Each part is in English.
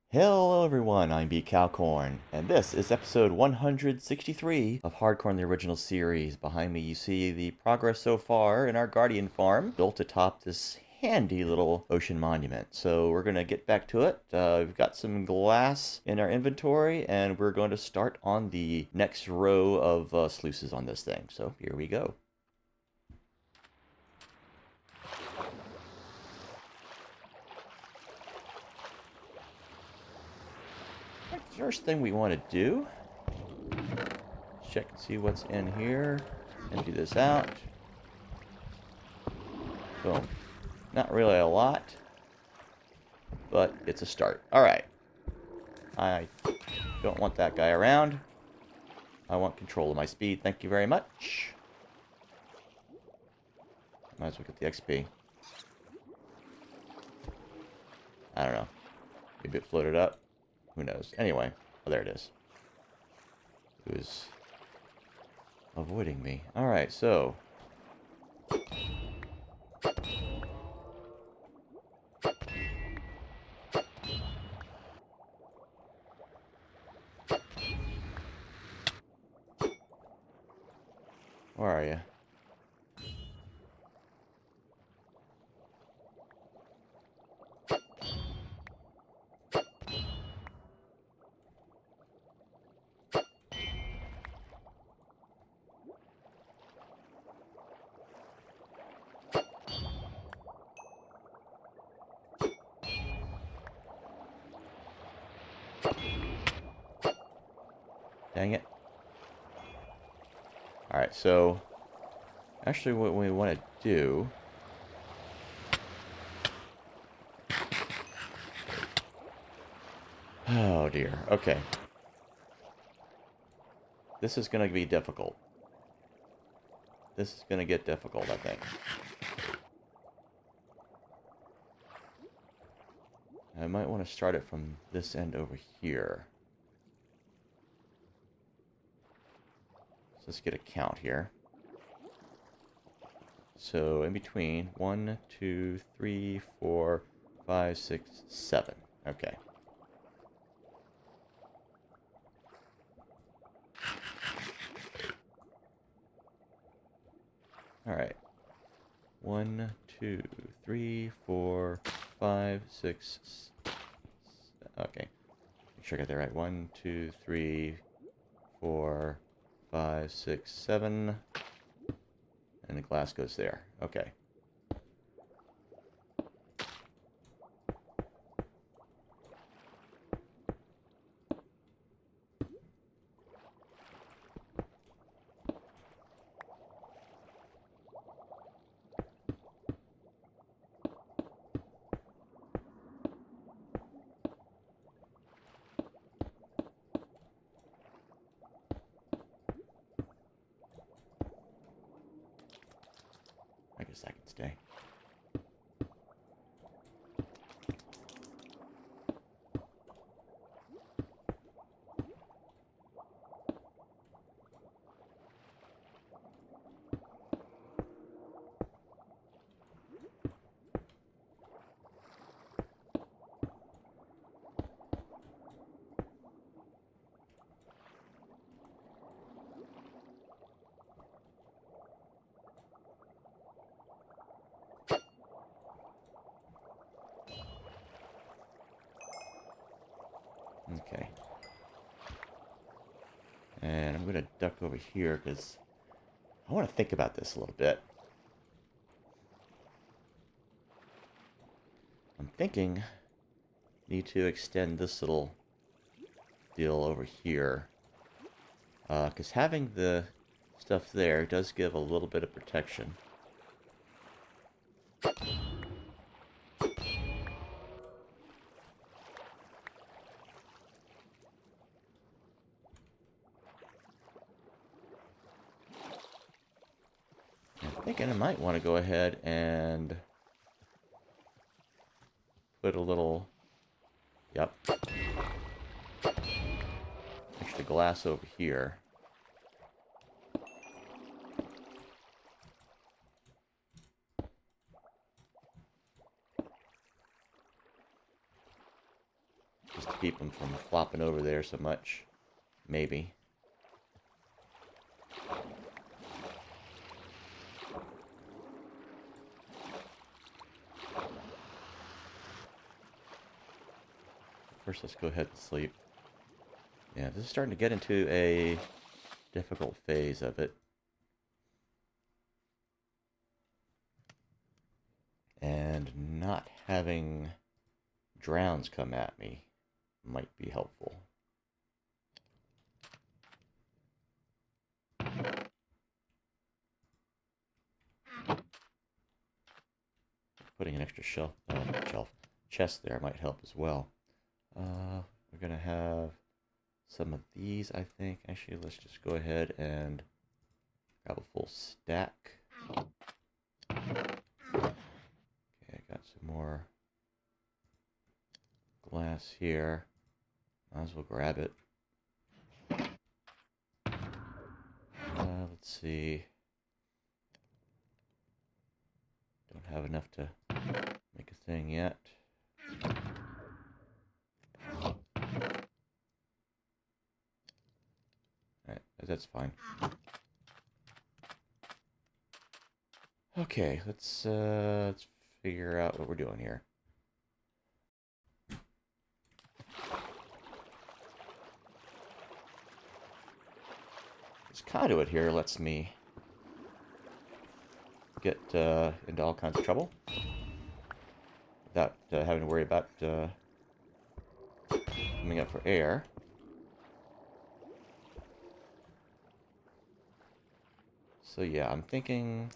Hello everyone, I'm BCowcorn, and this is episode 163 of HardCorn the original series. Behind me you see the progress so far in our Guardian farm, built atop this handy little ocean monument. So we're going to get back to it. We've got some glass in our inventory, and we're going to start on the next row of sluices on this thing. So here we go. First thing we want to do, check and see what's in here. Empty this out. Boom. Not really a lot, but it's a start. Alright. I don't want that guy around. I want control of my speed. Thank you very much. Might as well get the XP. I don't know. Maybe it floated up. Who knows? Anyway. Oh, there it is. It was avoiding me. Alright, so where are you? Dang it. Alright, so actually what we want to do, oh dear. Okay. This is going to be difficult. This is going to get difficult, I think. I might want to start it from this end over here. So let's get a count here. So in between, 1, 2, 3, 4, 5, 6, 7. Okay. Alright. 1, 2, 3, 4, 5, 6. Okay. Make sure I got that right. 1, 2, 3, 4, 5, 6, 7. And the glass goes there. Okay. I guess I can stay. Okay. And I'm going to duck over here because I want to think about this a little bit. I'm thinking need to extend this little deal over here. Because having the stuff there does give a little bit of protection. I'm thinking I might want to go ahead and put a little, yep, extra glass over here. keep them from flopping over there so much. Maybe. First, let's go ahead and sleep. Yeah, this is starting to get into a difficult phase of it. And not having drowns come at me might be helpful. Putting an extra chest there might help as well. We're going to have some of these, I think. Actually, let's just go ahead and grab a full stack. Okay, I got some more glass here. Might as well grab it. Let's see. Don't have enough to make a thing yet. Alright, that's fine. Okay, let's figure out what we're doing here. This conduit here lets me get into all kinds of trouble without having to worry about coming up for air. So yeah, I'm thinking,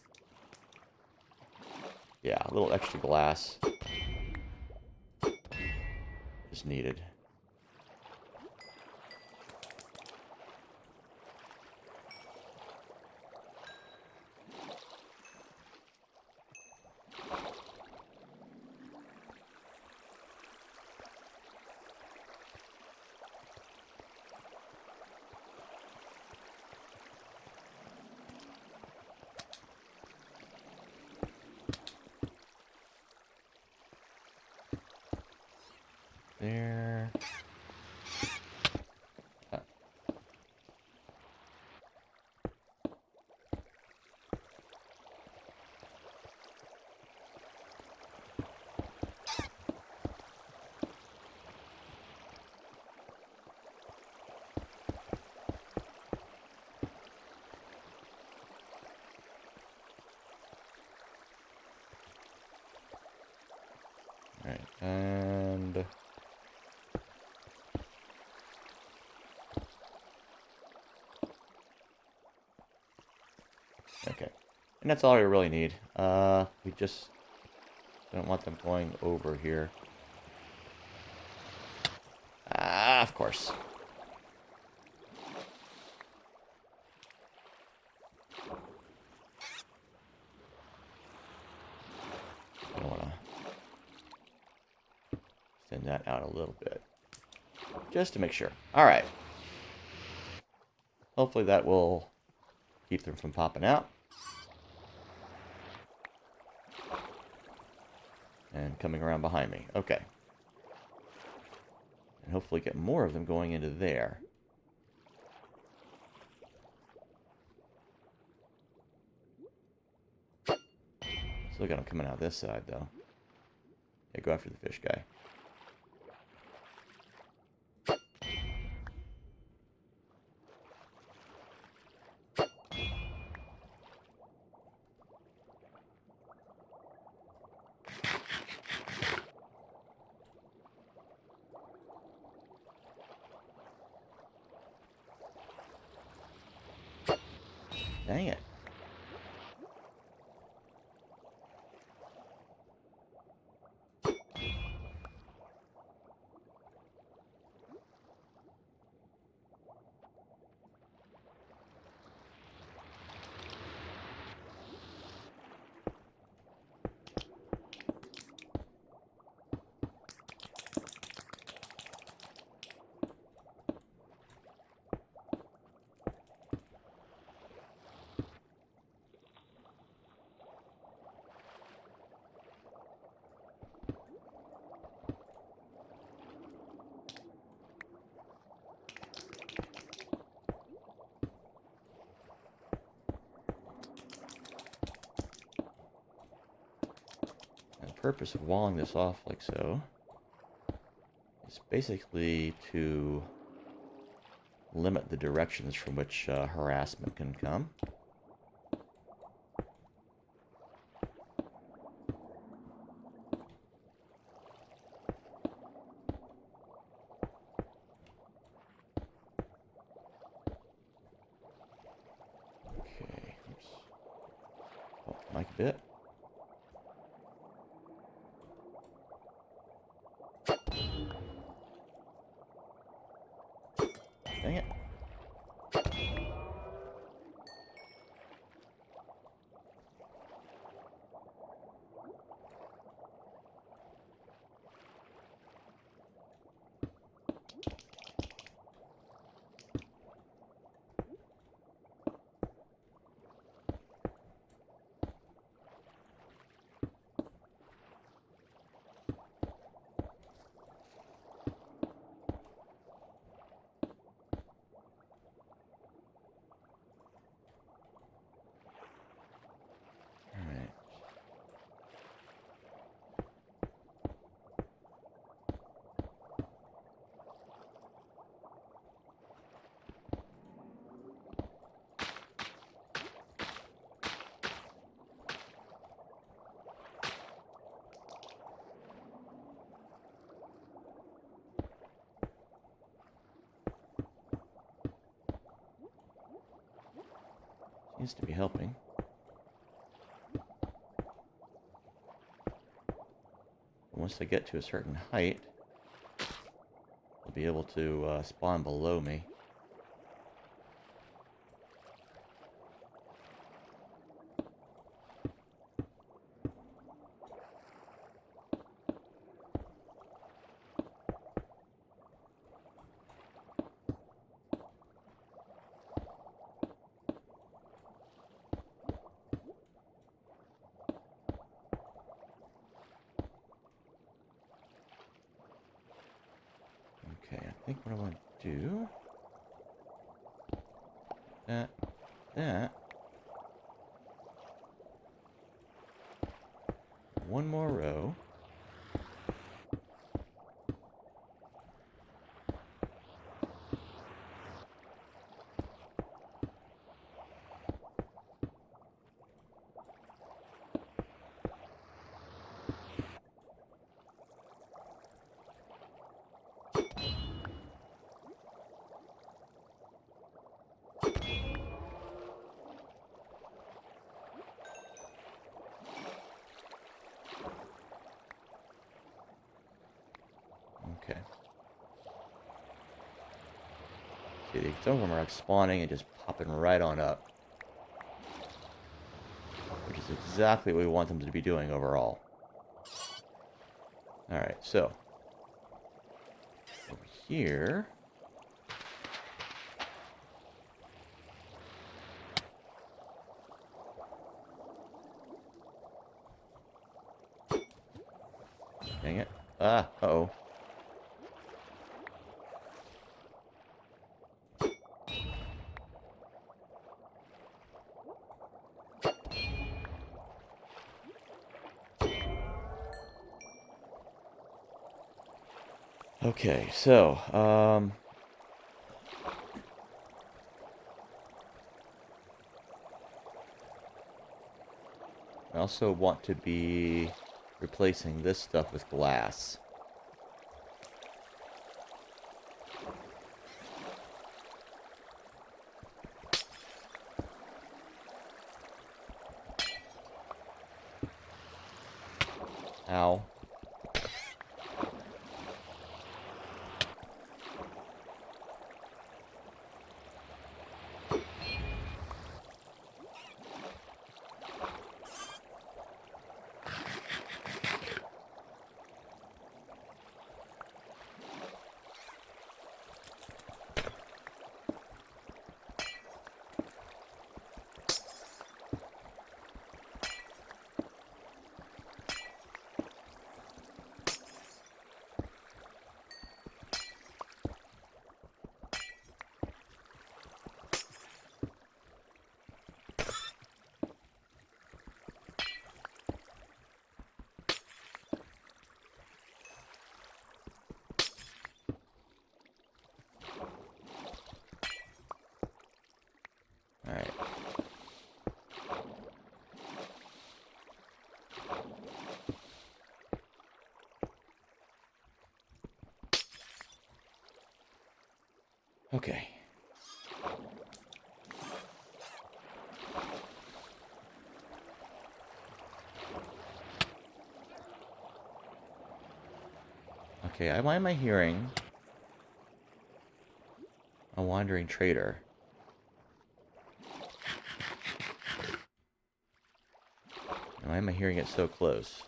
yeah, a little extra glass is needed. There. Alright, and okay. And that's all we really need. We just don't want them going over here. Ah, of course. I want to extend that out a little bit. Just to make sure. Alright. Hopefully that will keep them from popping out. And coming around behind me. Okay. And hopefully get more of them going into there. Still got them coming out this side, though. Yeah, go after the fish guy. Dang it. purpose of walling this off like so is basically to limit the directions from which harassment can come. Okay, oops. Oh, mic a bit. Dang it. Seems to be helping. Once they get to a certain height, they'll be able to spawn below me. Okay, I think what I want to do... that. One more row. Okay. See, some of them are like spawning and just popping right on up. Which is exactly what we want them to be doing overall. Alright, so. Over here. Dang it. Ah, uh-oh. Okay, so, I also want to be replacing this stuff with glass. Ow. Okay. Okay, why am I hearing a wandering trader? Why am I hearing it so close?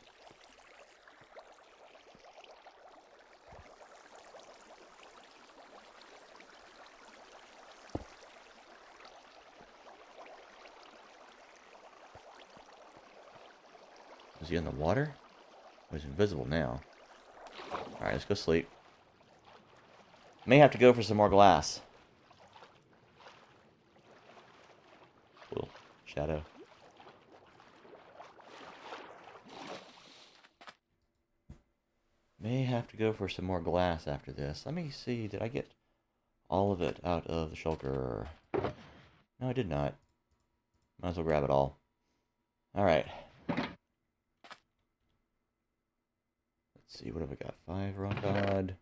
Is he in the water? Oh, he's invisible now. Alright, let's go sleep. May have to go for some more glass. Cool. Shadow. May have to go for some more glass after this. Let me see, did I get all of it out of the shulker? No, I did not. Might as well grab it all. Alright. Let's see, what have I got? 5 rock cod.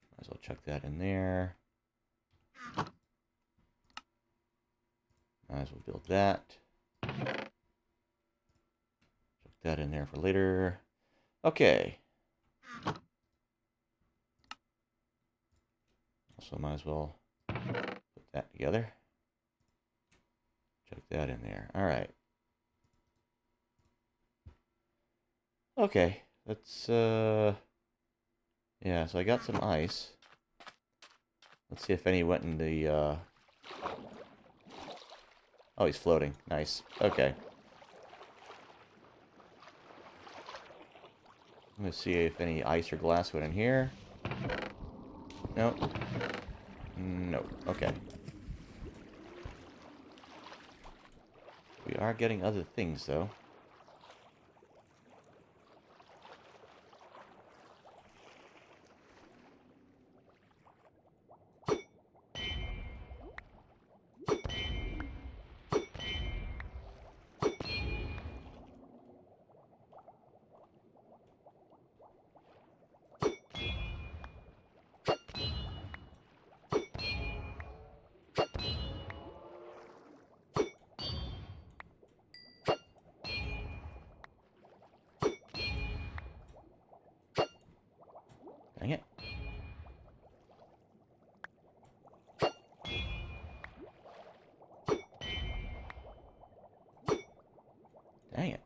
Might as well chuck that in there. Might as well build that. Chuck that in there for later. Okay. Also might as well put that together. Chuck that in there. Alright. Okay. Let's, yeah, so I got some ice. Let's see if any went in the, Oh, he's floating. Nice. Okay. I'm gonna see if any ice or glass went in here. Nope. Nope. Okay. We are getting other things, though. Dang it. Dang it.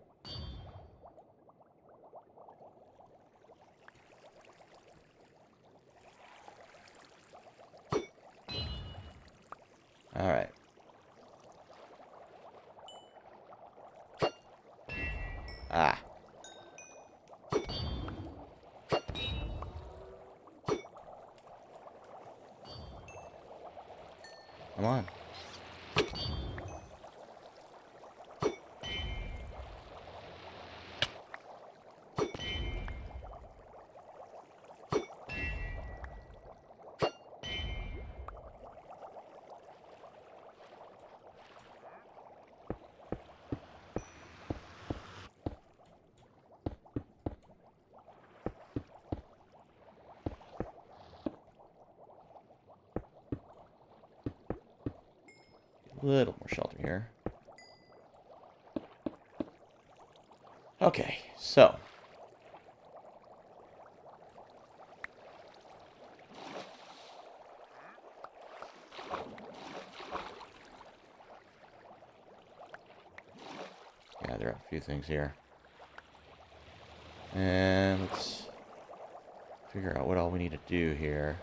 Alright. Ah. Come on. A little more shelter here. Okay, so. Yeah, there are a few things here. And let's figure out what all we need to do here.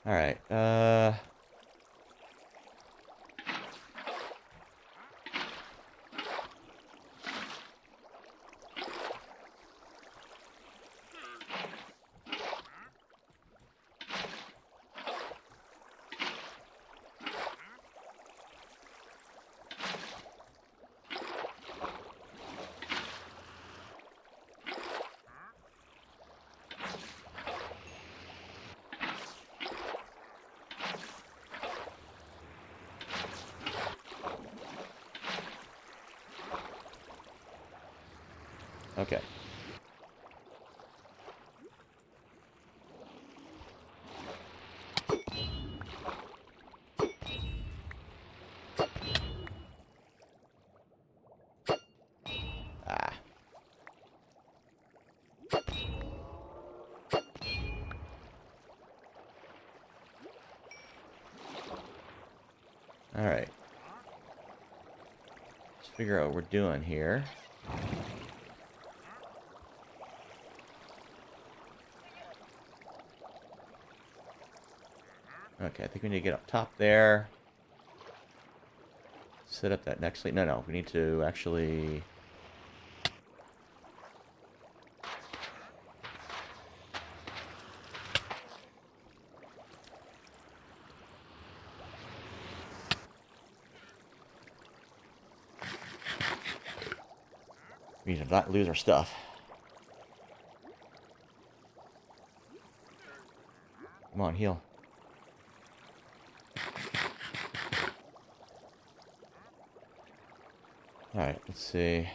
Alright, Okay. Ah. Alright. Let's figure out what we're doing here. Okay, I think we need to get up top there. Set up that next link. No, we need to actually... We need to not lose our stuff. Come on, heal. Alright, let's see.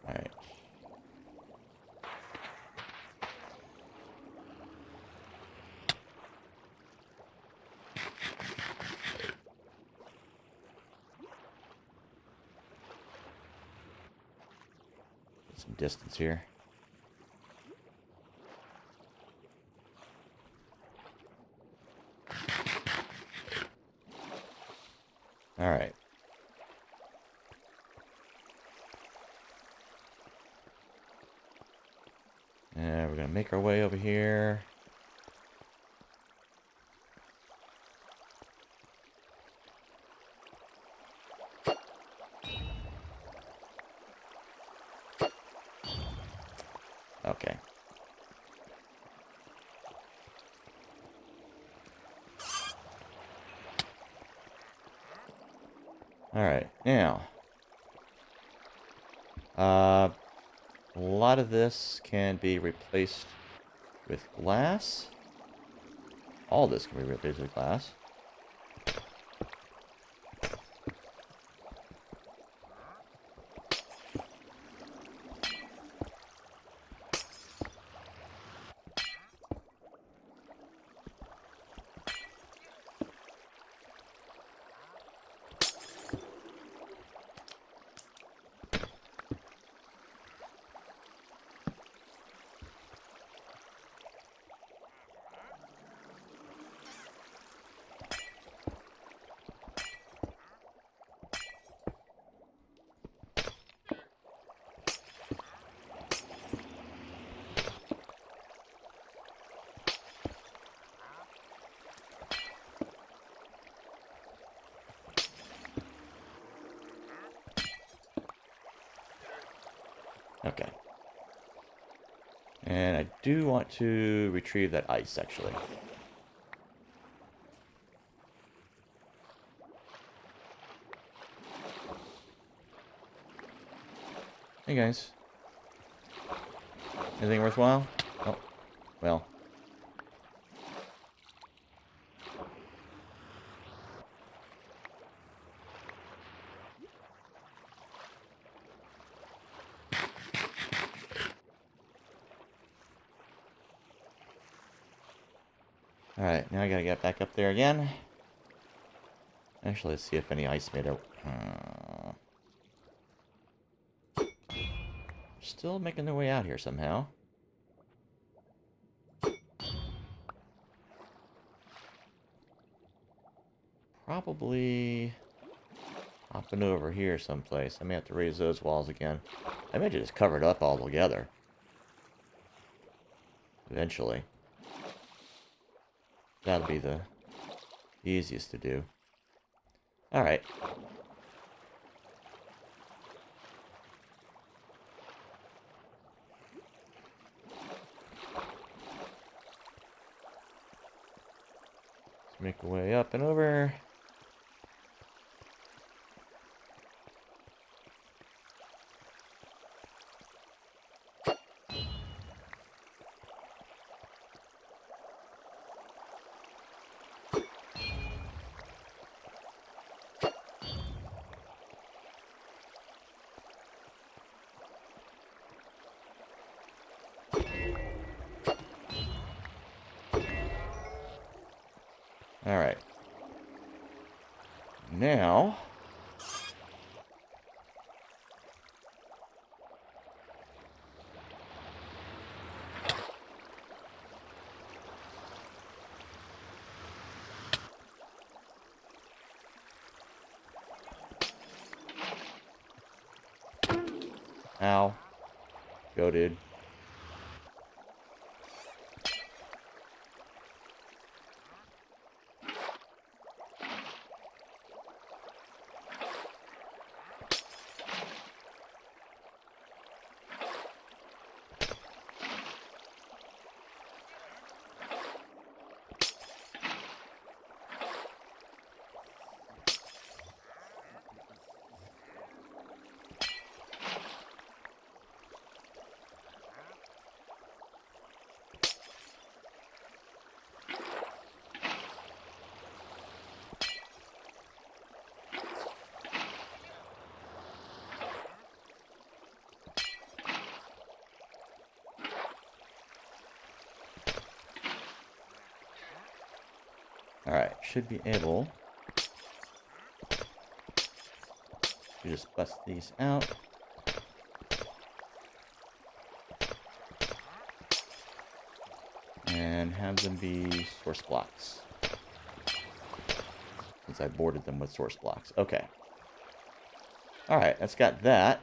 Alright. Some distance here. Alright. And we're gonna make our way over here. Okay. Alright, now. A lot of this can be replaced with glass. All this can be replaced with glass. Okay. And I do want to retrieve that ice, actually. Hey, guys. Anything worthwhile? Oh, well. Alright, now I gotta get back up there again. Actually, let's see if any ice made it. Still making their way out here somehow. Probably hopping over here someplace. I may have to raise those walls again. I may just cover it up all together. Eventually. That'll be the easiest to do. Alright. Make our way up and over. All right. Now, ow. Go, dude. Alright, should be able to just bust these out. And have them be source blocks. Since I boarded them with source blocks. Okay. Alright, that's got that.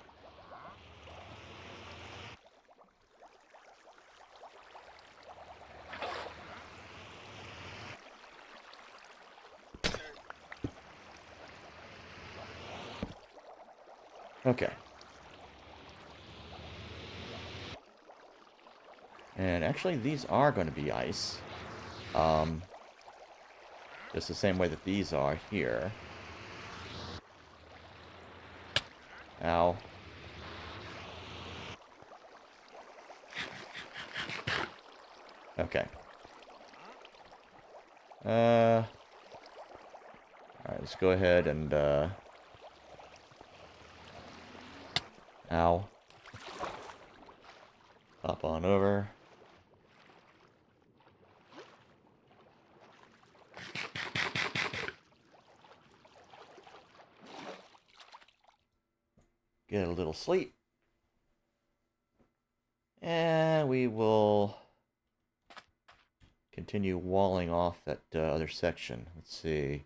Okay. And actually, these are going to be ice. Just the same way that these are here. Ow. Okay. Alright, let's go ahead and, ow. Hop on over. Get a little sleep. And we will continue walling off that other section. Let's see.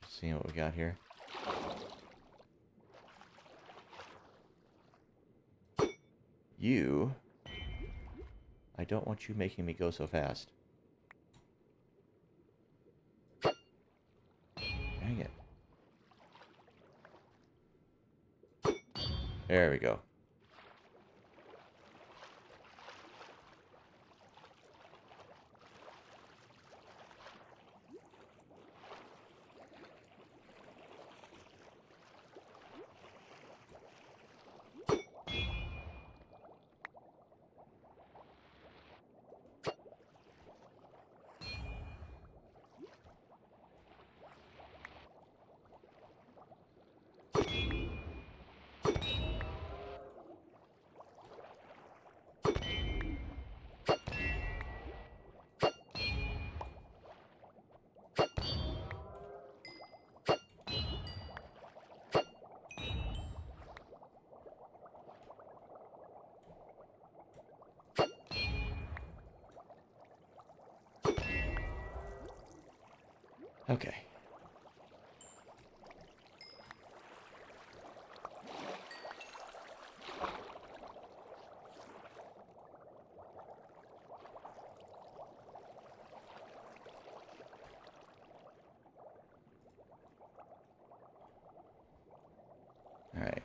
See what we got here. You. I don't want you making me go so fast. Dang it. There we go. Okay. All right.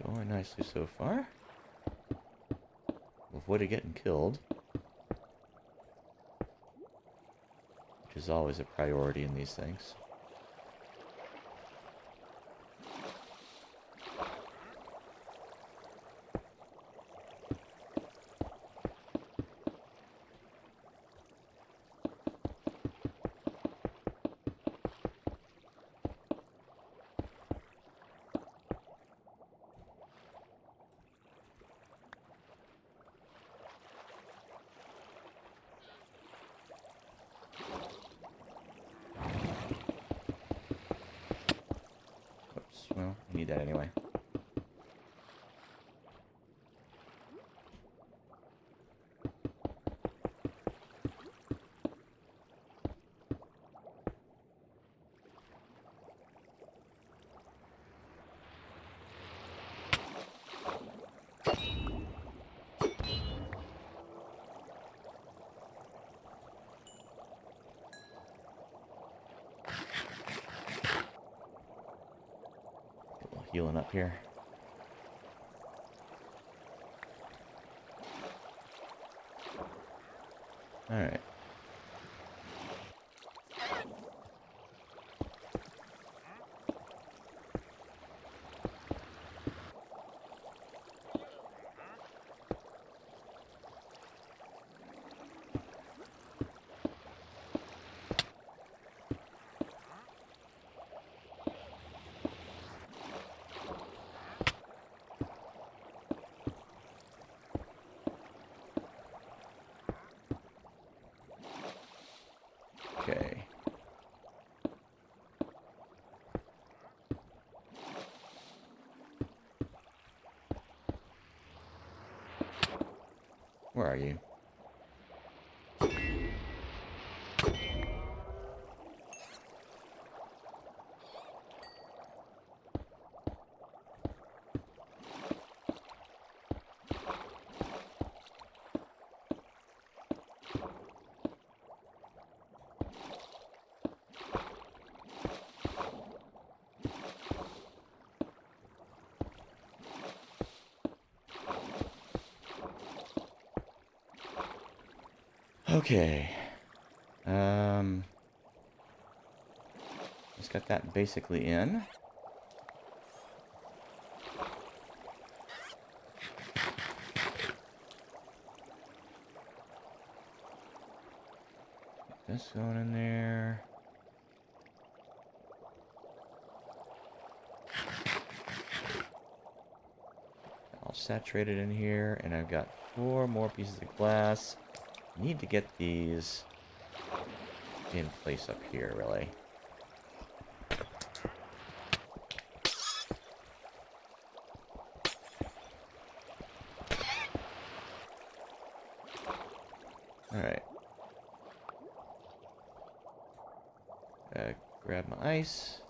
Going nicely so far. Avoided getting killed, which is always a priority in these things. Well, I need that anyway. Get a little healing up here. Alright. Okay. Where are you? Okay. Just got that basically in. Get this going in there. All saturated in here, and I've got 4 more pieces of glass. Need to get these in place up here, really. Alright. Grab my ice.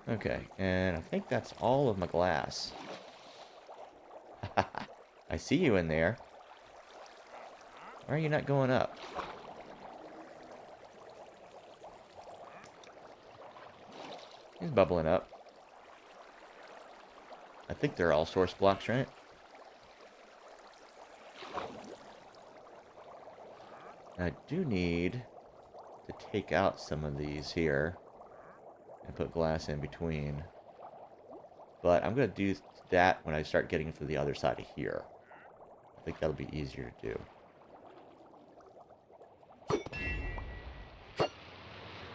Okay, and I think that's all of my glass. I see you in there. Why are you not going up? He's bubbling up. I think they're all source blocks, right? I do need to take out some of these here and put glass in between. But I'm going to do that when I start getting to the other side of here. I think that'll be easier to do.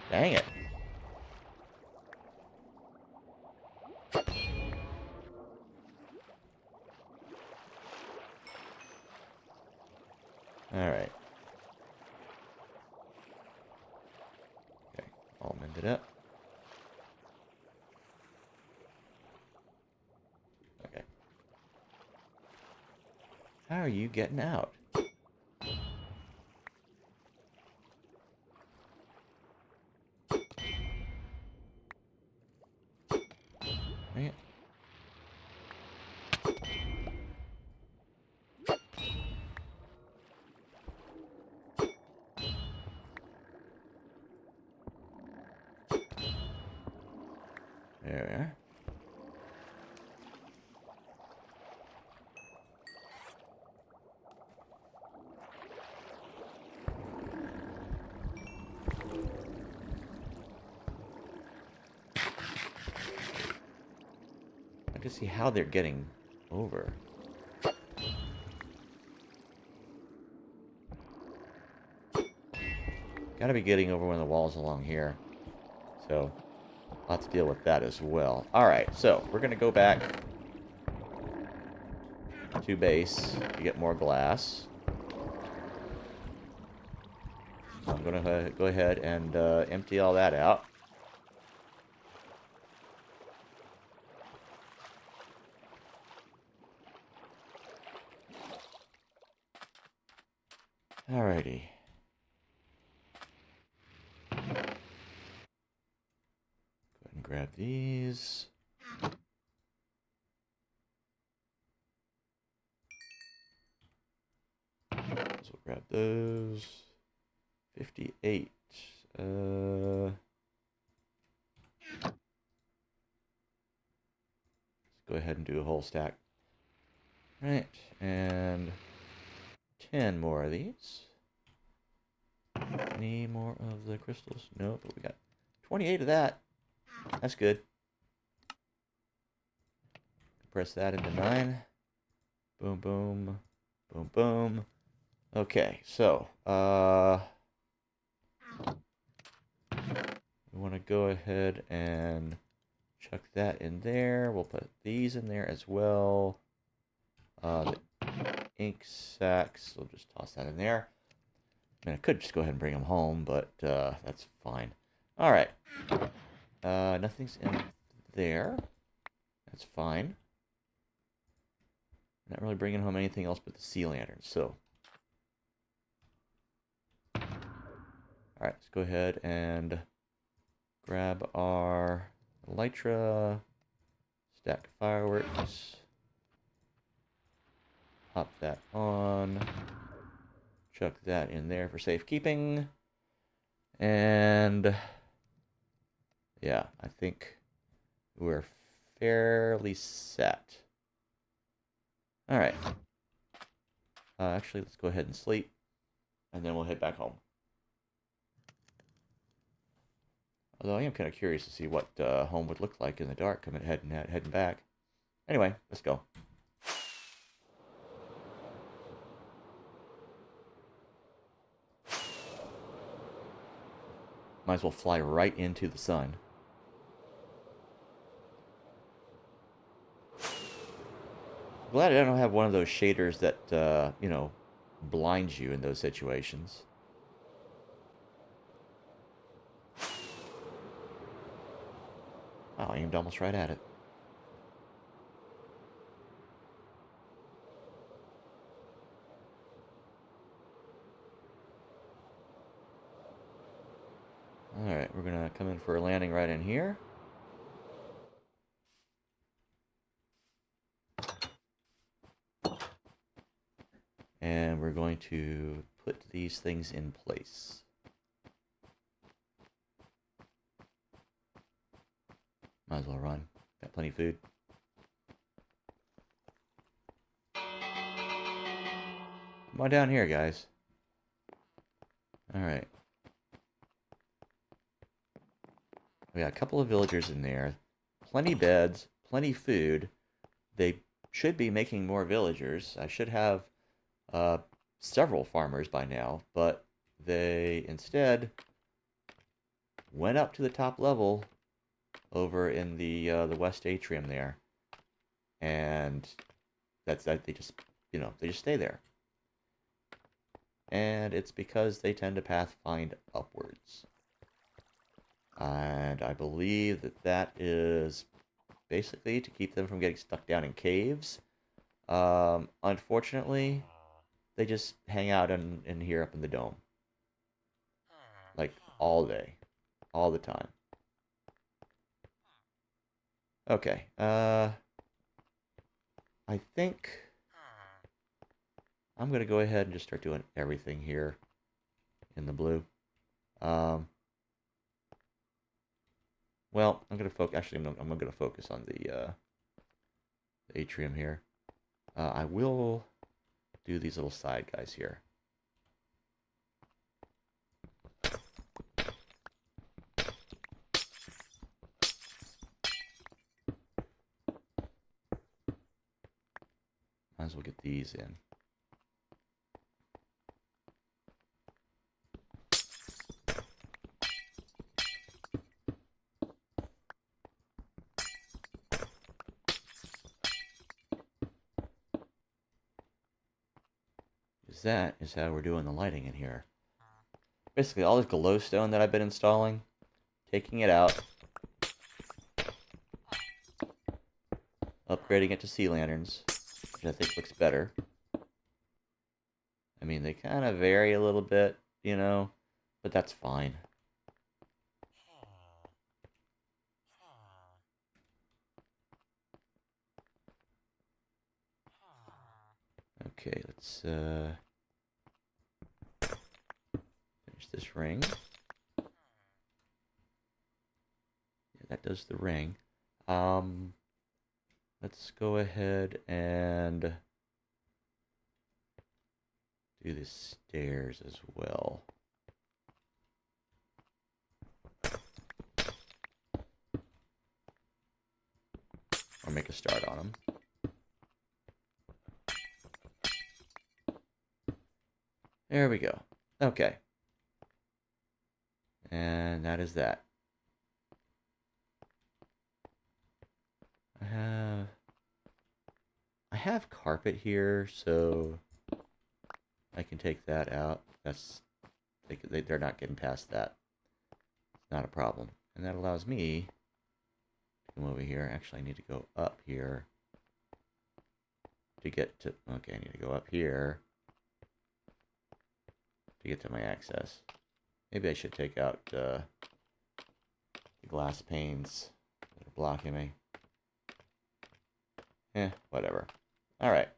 Dang it. Alright. Okay, all mended up. Okay. How are you getting out? Right. There we are. I just see how they're getting over. Gotta be getting over one of the walls along here. So, I'll have to deal with that as well. Alright, so we're gonna go back to base to get more glass. So I'm gonna go ahead and empty all that out. Alrighty. Go ahead and grab these. So we'll grab those. 58. Let's go ahead and do a whole stack. Right, and 10 more of these. Any more of the crystals? No, but we got 28 of that. That's good. Press that into 9. Boom, boom, boom, boom. Okay, so, we want to go ahead and chuck that in there. We'll put these in there as well. The ink sacks, we'll just toss that in there. I mean, I could just go ahead and bring them home, but that's fine. All right. Nothing's in there. That's fine. Not really bringing home anything else but the sea lanterns, so. All right, let's go ahead and grab our elytra, stack fireworks, pop that on, chuck that in there for safekeeping, and yeah, I think we're fairly set. All right. Actually, let's go ahead and sleep, and then we'll head back home. Although I am kind of curious to see what home would look like in the dark coming heading back. Anyway, let's go. Might as well fly right into the sun. Glad I don't have one of those shaders that, you know, blinds you in those situations. Oh, I aimed almost right at it. Alright, we're gonna come in for a landing right in here. And we're going to put these things in place. Might as well run. Got plenty of food. Come on down here, guys. Alright. We got a couple of villagers in there. Plenty beds, plenty food. They should be making more villagers. I should have several farmers by now, but they instead went up to the top level over in the West Atrium there, and that's that. They just, you know, they just stay there, and it's because they tend to pathfind upwards, and I believe that that is basically to keep them from getting stuck down in caves. Unfortunately, they just hang out in here up in the dome. Like, all day. All the time. Okay, I think I'm going to go ahead and just start doing everything here in the blue. Well, I'm going to focus, actually, I'm going to focus on the atrium here. I will do these little side guys here. as well get these in. That is how we're doing the lighting in here. Basically, all this glowstone that I've been installing, taking it out, upgrading it to sea lanterns, which I think looks better. I mean, they kind of vary a little bit, you know, but that's fine. Okay, let's finish this ring. Yeah, that does the ring. Let's go ahead and do the stairs as well. Or make a start on them. There we go. Okay. And that is that. I have carpet here, so I can take that out. They're not getting past that. It's not a problem. And that allows me to come over here. Actually, I need to go up here to get to... Okay, I need to go up here to get to my access. Maybe I should take out the glass panes that are blocking me. Whatever. Alright.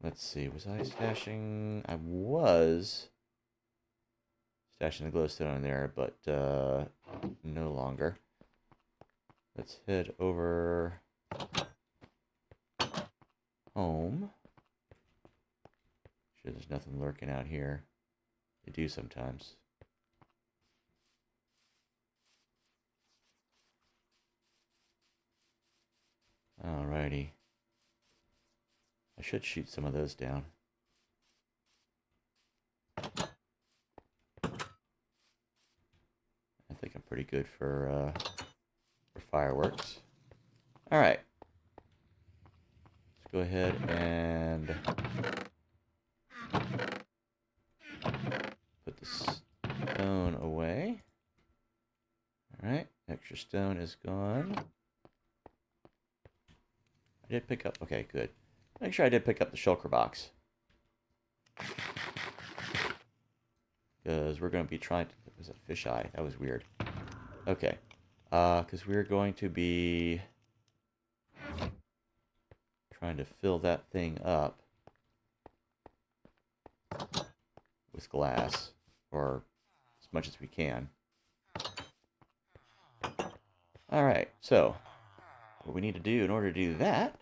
Let's see, was I stashing... I was stashing the glowstone in there, but no longer. Let's head over home. Sure there's nothing lurking out here. They do sometimes. Alrighty. I should shoot some of those down. I think I'm pretty good for fireworks. Alright. Let's go ahead and put the stone away. Alright, extra stone is gone. I did pick up... Okay, good. Make sure I did pick up the shulker box. Because we're going to be trying to... Was it fisheye? That was weird. Okay. Because we're going to be trying to fill that thing up with glass. Or as much as we can. Alright, so... what we need to do in order to do that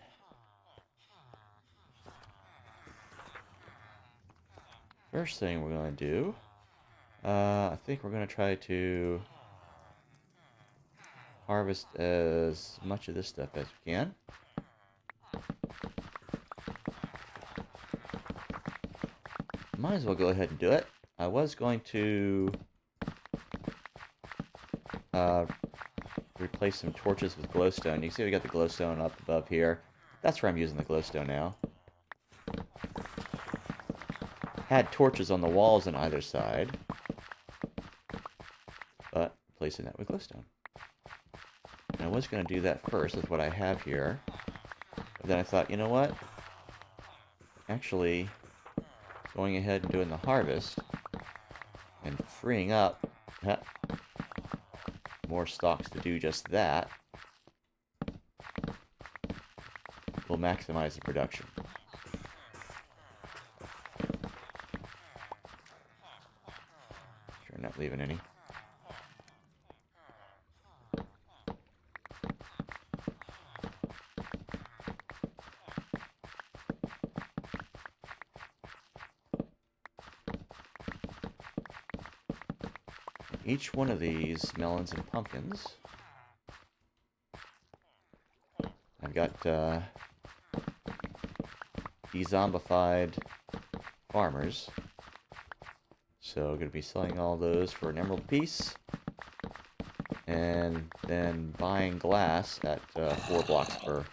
first thing we're going to do, I think we're going to try to harvest as much of this stuff as we can. Might as well go ahead and do it. I was going to replace some torches with glowstone. You can see we got the glowstone up above here. That's where I'm using the glowstone now. Had torches on the walls on either side, but replacing that with glowstone. And I was going to do that first with what I have here, but then I thought, you know what? Actually, going ahead and doing the harvest and freeing up more stalks to do just that will maximize the production. Sure, not leaving any. Each one of these melons and pumpkins, I I've got de-zombified farmers. So I'm going to be selling all those for an emerald piece. And then buying glass at 4 blocks per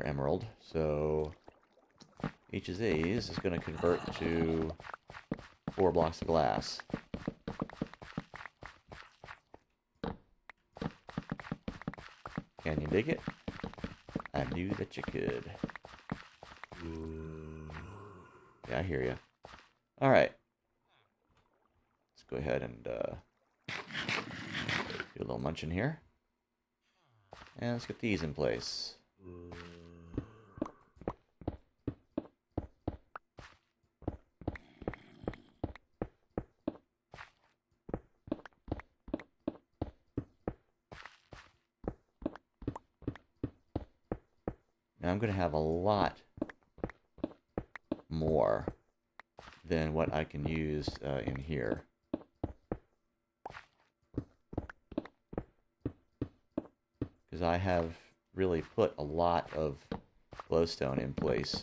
emerald. So each of these is going to convert to 4 blocks of glass. Can you dig it? I knew that you could. Yeah, I hear you. Alright. Let's go ahead and do a little munching here. And let's get these in place. Now I'm going to have a lot more than what I can use in here. Because I have really put a lot of glowstone in place.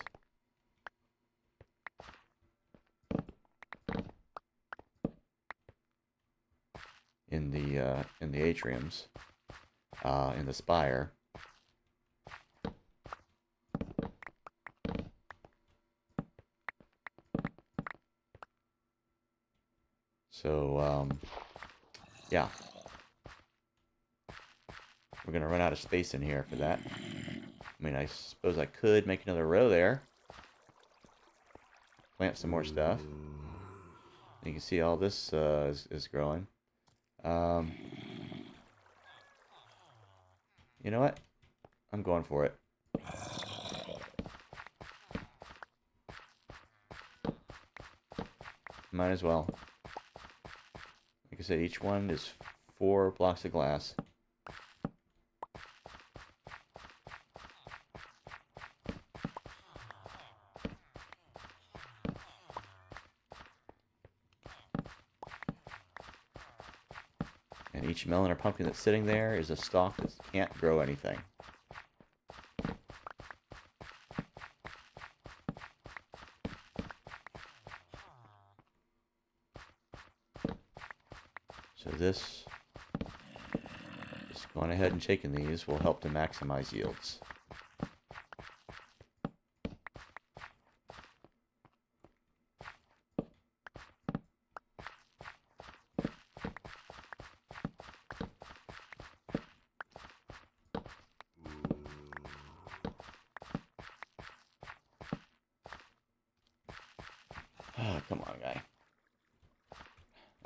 In the atriums, in the spire. So, yeah. We're going to run out of space in here for that. I mean, I suppose I could make another row there. Plant some more stuff. You can see all this is growing. You know what? I'm going for it. Might as well. Like I said, each one is 4 blocks of glass. And each melon or pumpkin that's sitting there is a stalk that can't grow anything. So this, just going ahead and shaking these will help to maximize yields. Oh, come on, guy.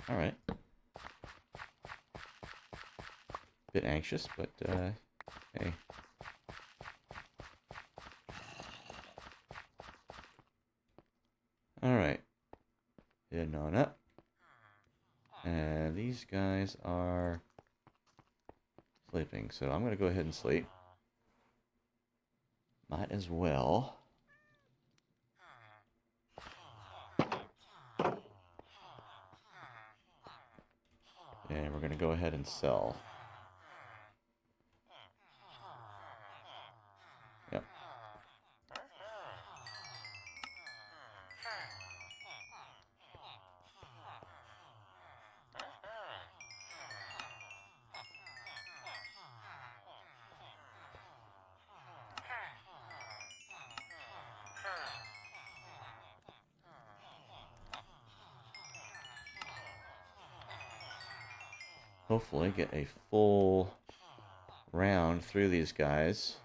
All right. Bit anxious, but hey. All right. Heading on up. And these guys are sleeping, so I'm going to go ahead and sleep. Might as well. And we're going to go ahead and sell. Yep. Hopefully get a full round through these guys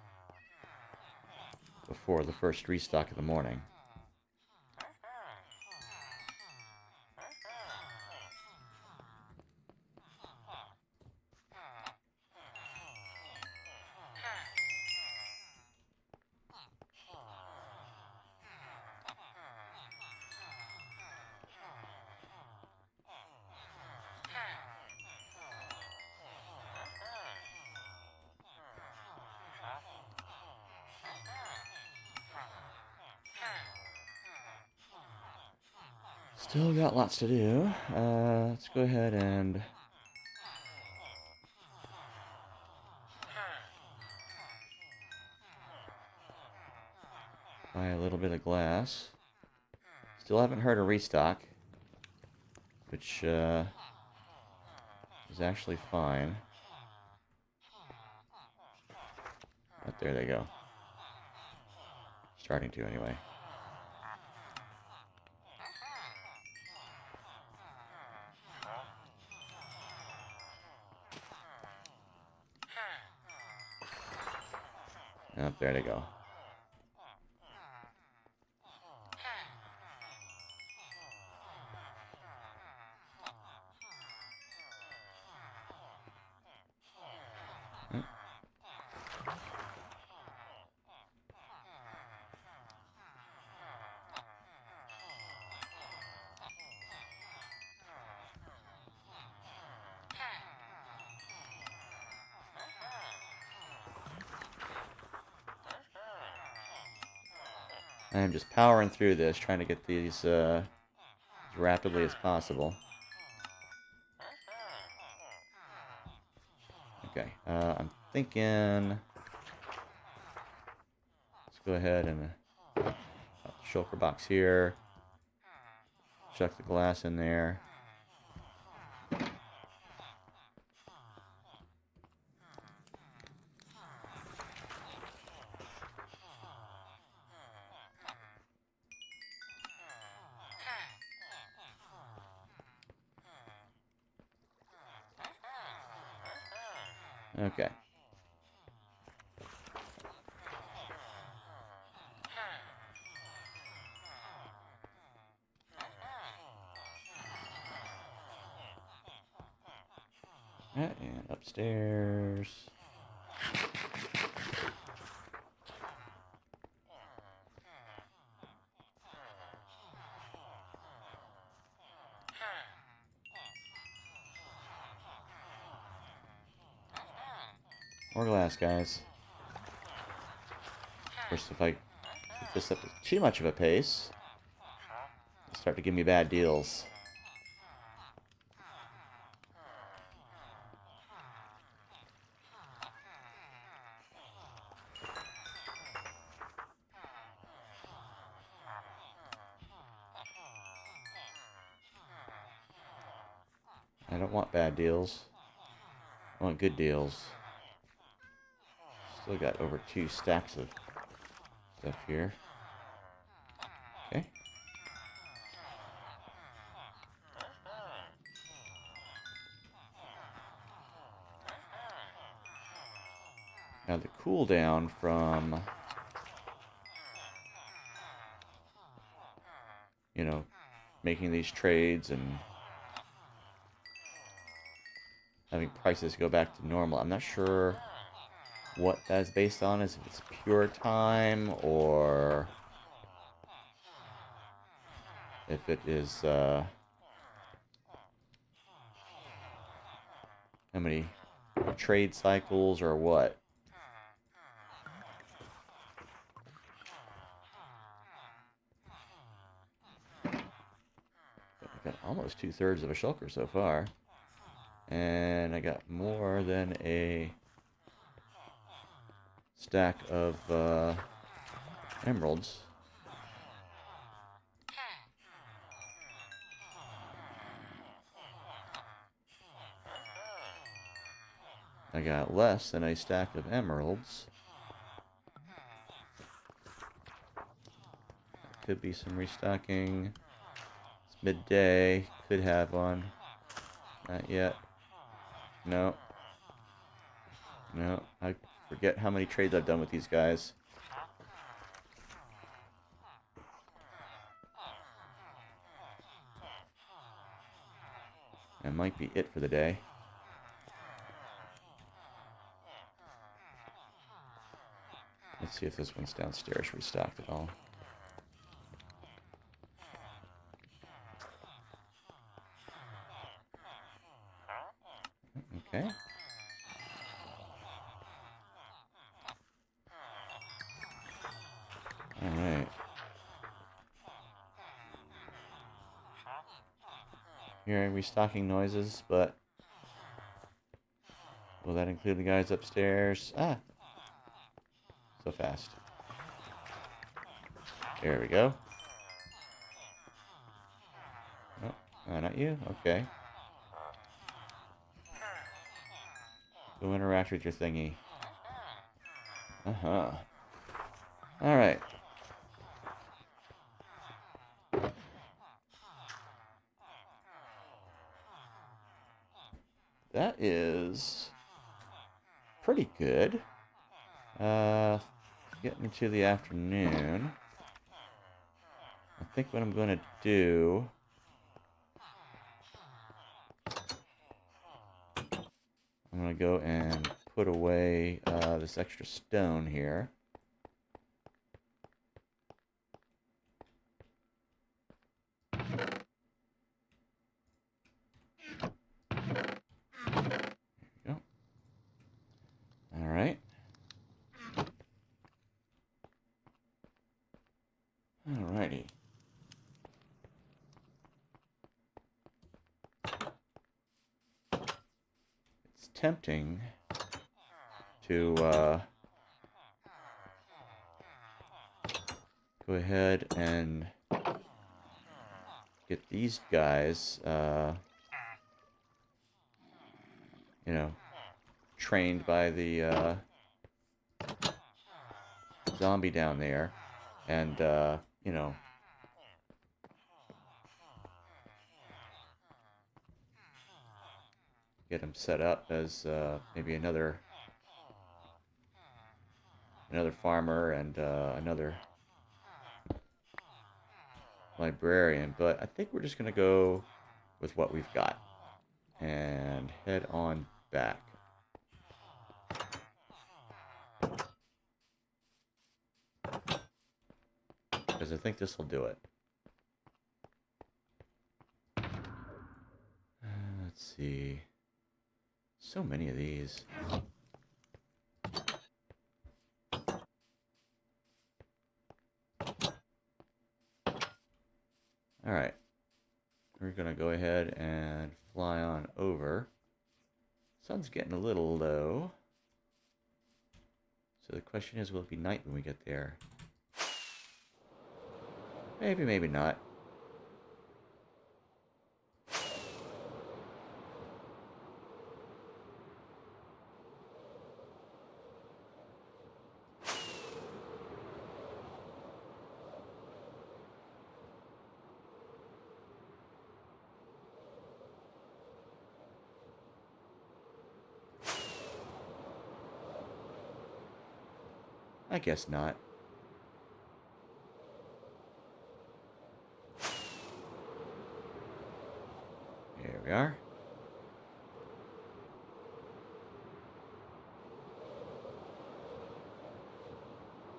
before the first restock of the morning. Still got lots to do. Let's go ahead and Try a little bit of glass. Still haven't heard a restock, which is actually fine. But there they go. Starting to, anyway. Oh, there they go. I am just powering through this, trying to get these as rapidly as possible. Okay, I'm thinking... Let's go ahead and shulker box here. Chuck the glass in there. Okay. And upstairs. More glass, guys. Of course, if I keep this up to too much of a pace, it'll start to give me bad deals. I don't want bad deals. I want good deals. Still got over 2 stacks of stuff here. Okay. Now the cooldown from, you know, making these trades and having prices go back to normal. I'm not sure what that's based on, if it's pure time or if it is how many trade cycles or what. I've got almost 2/3 of a shulker so far, and I got more than a stack of emeralds. I got less than a stack of emeralds. Could be some restocking. It's midday. Could have one. Not yet. No. No. I forget how many trades I've done with these guys. That might be it for the day. Let's see if this one's downstairs restocked at all. Okay. Alright. Hearing restocking noises, but will that include the guys upstairs? Ah! So fast. There we go. Oh, not you? Okay. Go interact with your thingy. Uh-huh. Alright. That is pretty good. Getting into the afternoon. I think what I'm going to do... I'm going to go and put away this extra stone here. There we go. Alright. Alrighty. It's tempting to go ahead and get these guys, you know, trained by the zombie down there, and, you know, get them set up as maybe another farmer and another librarian. But I think we're just going to go with what we've got and head on back. Because I think this will do it. Let's see. So many of these. Alright. We're going to go ahead and fly on over. Sun's getting a little low. So the question is, will it be night when we get there? Maybe, maybe not. I guess not. Here we are.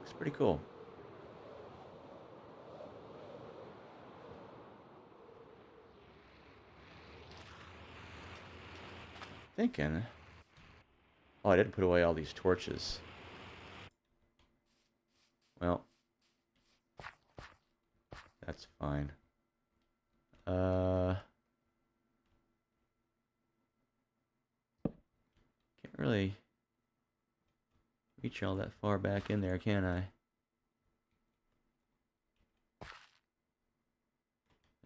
Looks pretty cool. Thinking. Oh, I didn't put away all these torches. Well, that's fine. Can't really reach all that far back in there, can I?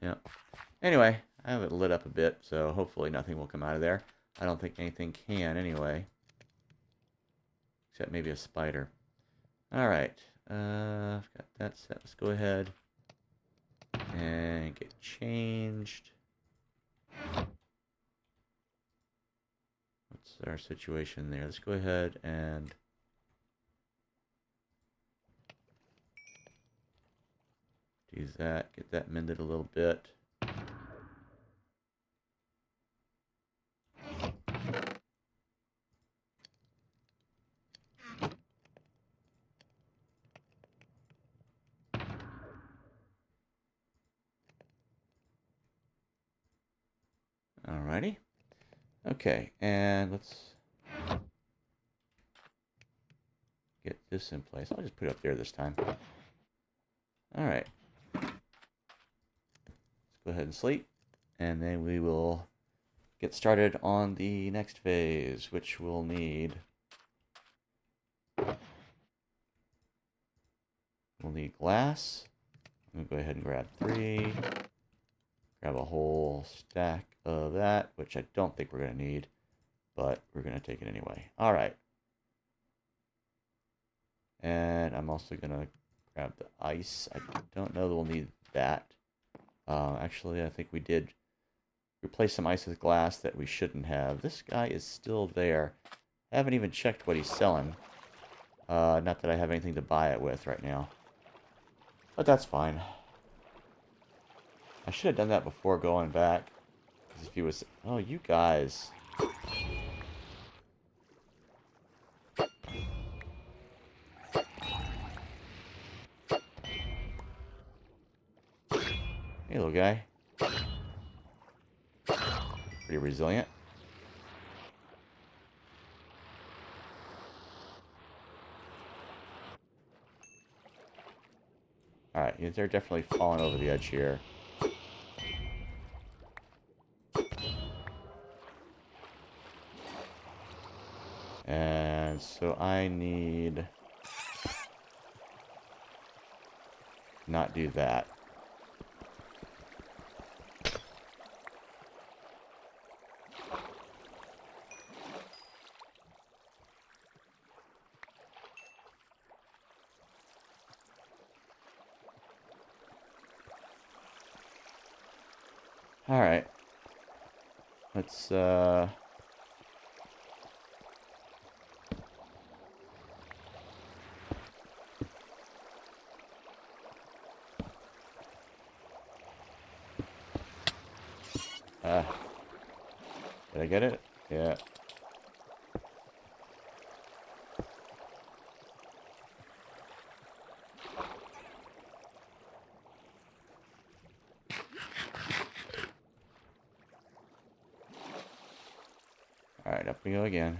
Yeah. Anyway, I have it lit up a bit, so hopefully nothing will come out of there. I don't think anything can anyway. Except maybe a spider. Alright. I've got that set. Let's go ahead and get changed. What's our situation there? Let's go ahead and do that. Get that mended a little bit. Alrighty. Okay, and let's get this in place. I'll just put it up there this time. Alright. Let's go ahead and sleep, and then we will get started on the next phase, which will need... We'll need glass, I'm going to go ahead and grab 3. Grab a whole stack of that, which I don't think we're going to need, but we're going to take it anyway. All right. And I'm also going to grab the ice. I don't know that we'll need that. Actually, I think we did replace some ice with glass that we shouldn't have. This guy is still there. I haven't even checked what he's selling. Not that I have anything to buy it with right now. But that's fine. I should have done that before going back. Because if he was... Oh, you guys. Hey, little guy. Pretty resilient. Alright, they're definitely falling over the edge here. And so I need... not do that. Alright. Let's, did I get it? Yeah. Alright, up we go again.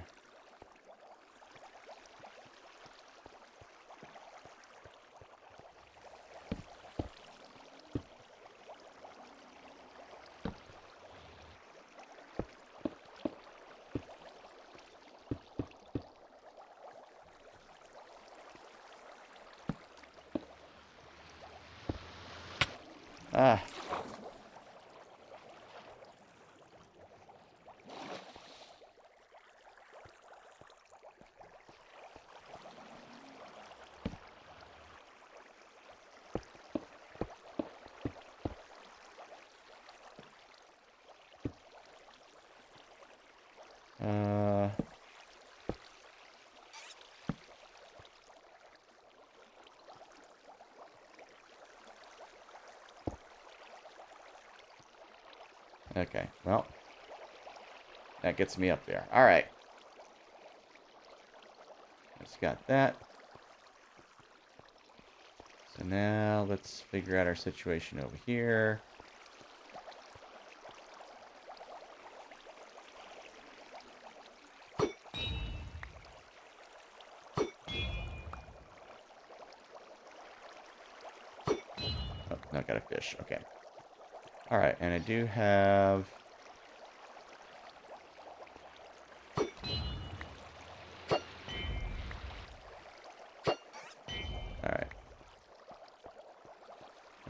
Ah. Okay, well, that gets me up there. All right. Just got that. So now let's figure out our situation over here. Oh, now I got a fish. Okay. All right, and I do have... All right.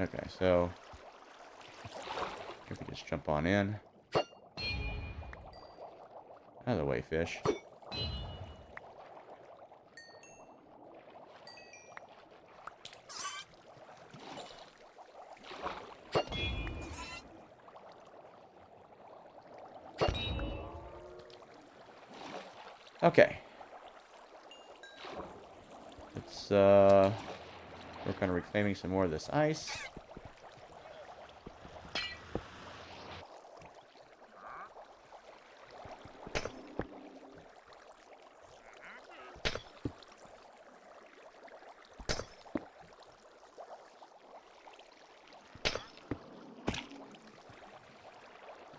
Okay, so if we just jump on in. Out of the way, fish. Okay. Let's work on reclaiming some more of this ice.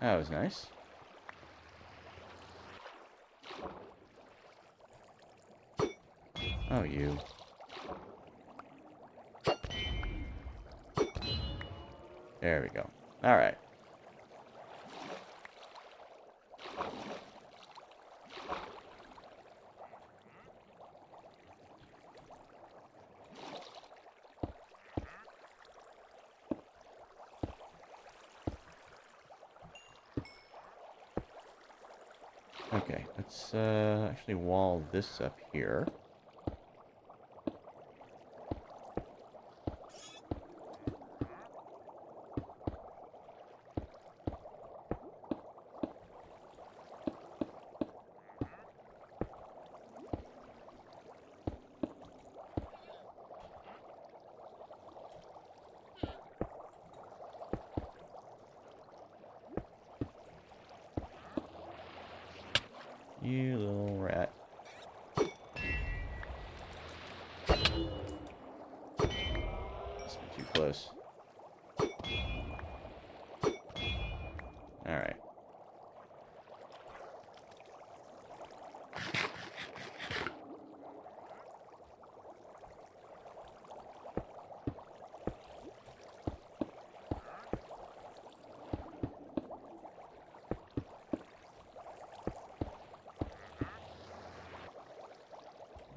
That was nice. Oh, you. There we go. All right. Okay, let's actually wall this up here. You little rat. Must be too close. Alright.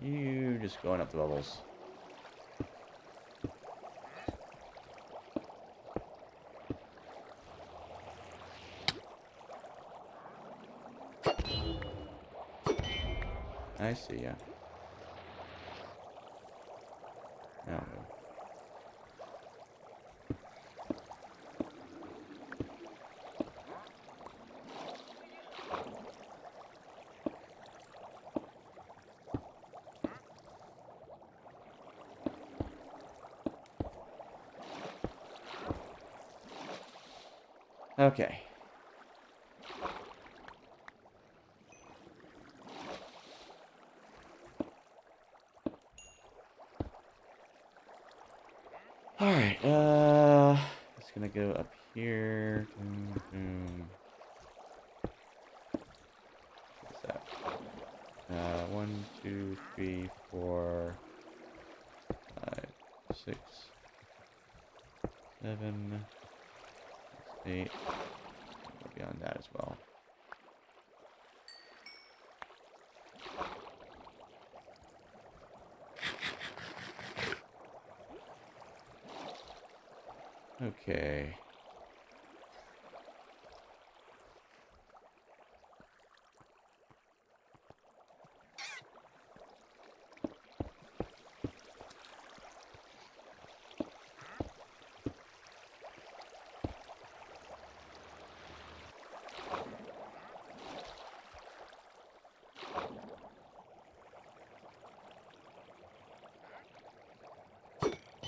You just going up the bubbles. I see ya. Now okay. Alright, it's gonna go up here. What's that? 1, 2, 3, 4, 5, 6, 7, 8. Go beyond that as well. Okay.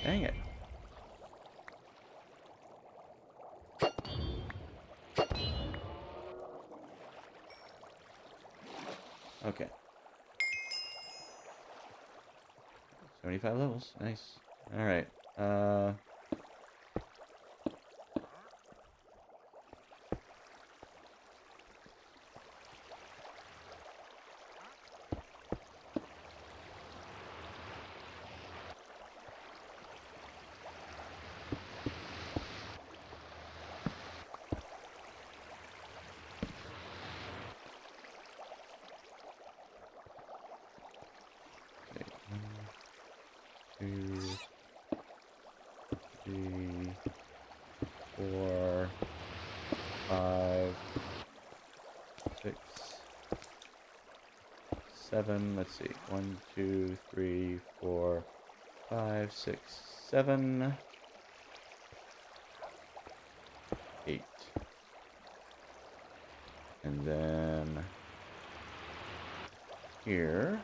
Dang it. Okay. 75 levels. Nice. Alright. Two, 3, 4, 5, 6, 7. Let's see. 1, 2, 3, 4, 5, 6, 7, 8. And then here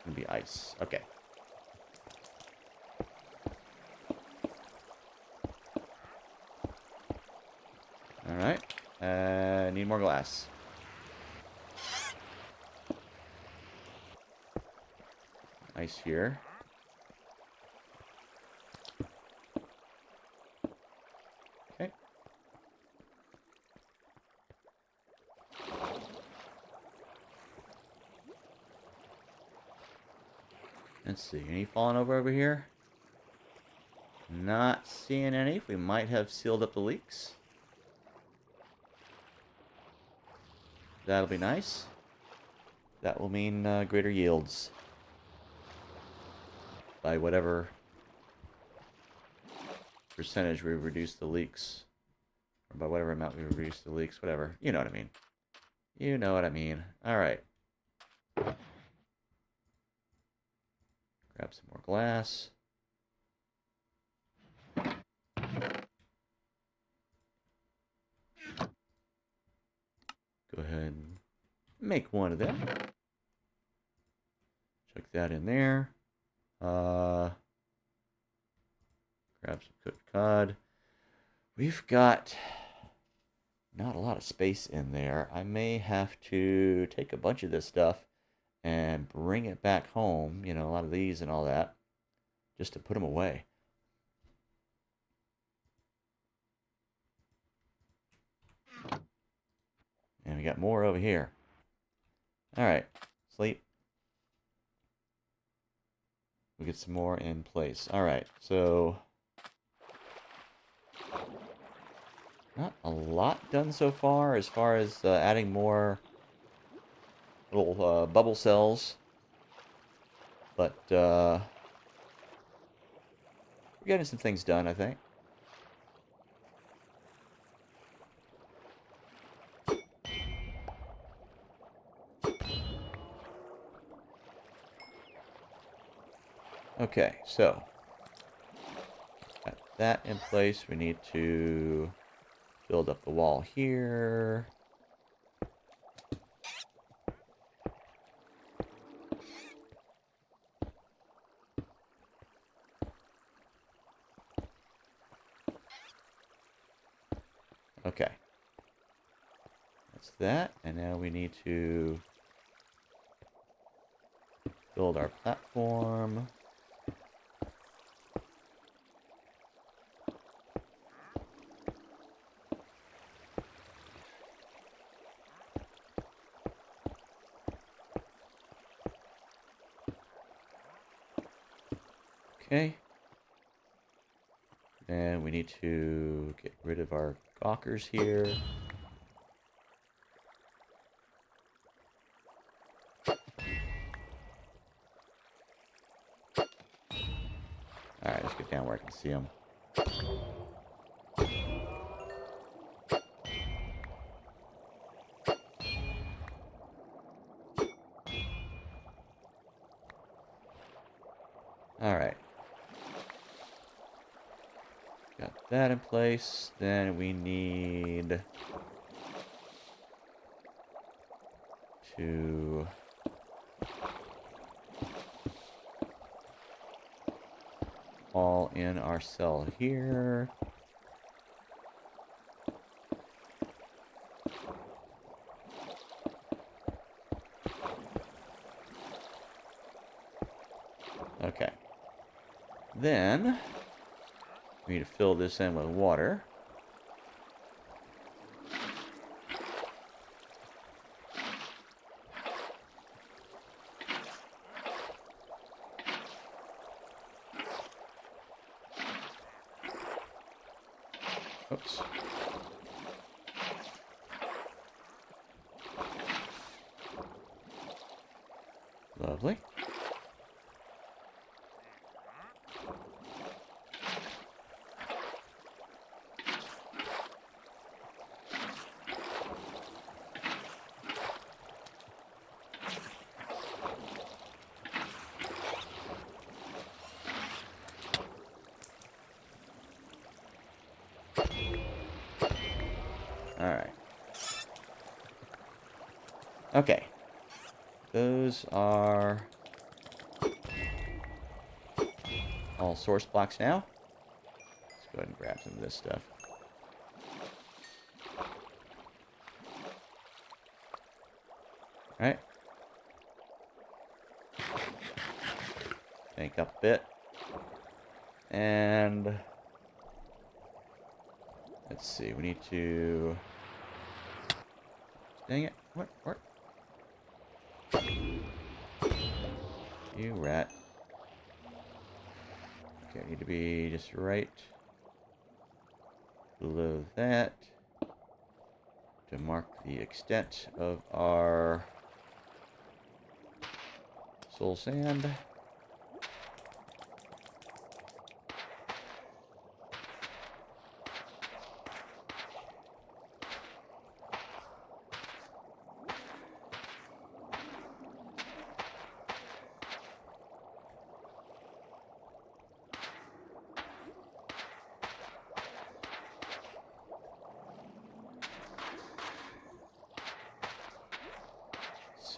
will be ice. Okay. Alright. Need more glass. Ice here. Okay. Let's see. Any falling over here? Not seeing any. We might have sealed up the leaks. That'll be nice. That will mean greater yields. By whatever percentage we reduce the leaks. Or by whatever amount we reduce the leaks, whatever. You know what I mean. You know what I mean. Alright. Grab some more glass. Go ahead and make one of them. Chuck that in there. Grab some cooked cod. We've got not a lot of space in there. I may have to take a bunch of this stuff and bring it back home, you know, a lot of these and all that, just to put them away. And we got more over here. All right, sleep. We'll get some more in place. All right, so not a lot done so far as adding more little bubble cells. But we're getting some things done, I think. Okay, so got that in place. We need to build up the wall here. Okay. That's that. And now we need to build our platform. Okay. And we need to get rid of our gawkers here. Alright, let's get down where I can see them. Alright. Got that in place. Then we need to haul in our cell here. Okay. Then we need to fill this in with water. Oops. Lovely. Alright. Okay. Those are all source blocks now. Let's go ahead and grab some of this stuff. Alright. Tank up a bit. And let's see, we need to... Dang it. What? You rat. Okay, I need to be just right below that to mark the extent of our soul sand.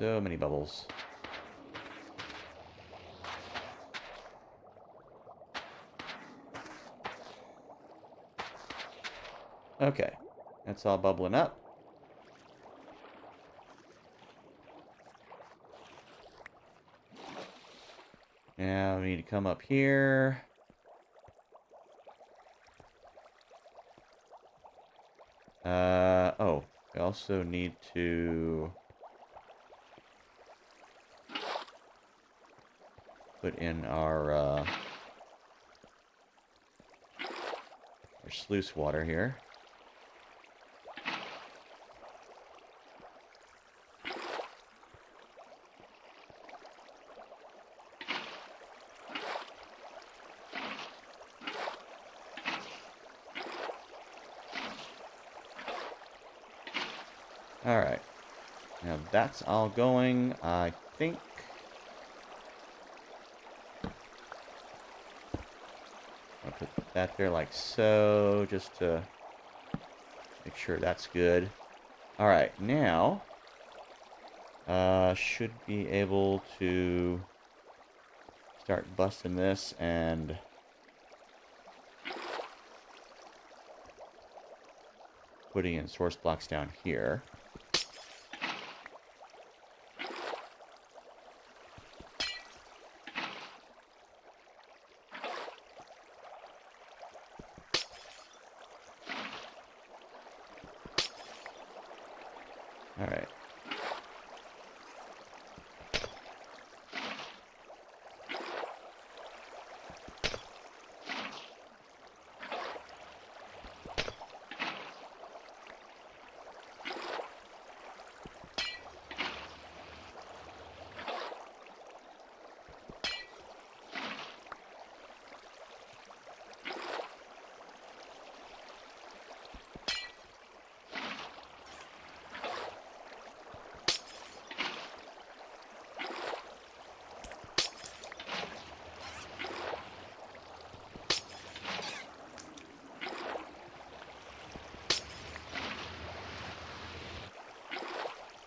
So many bubbles. Okay, that's all bubbling up. Now we need to come up here. Oh, we also need to put in our sluice water here. Alright. Now that's all going, I think. I'll put that there like so, just to make sure that's good. Alright, now, should be able to start busting this and putting in source blocks down here. Alright.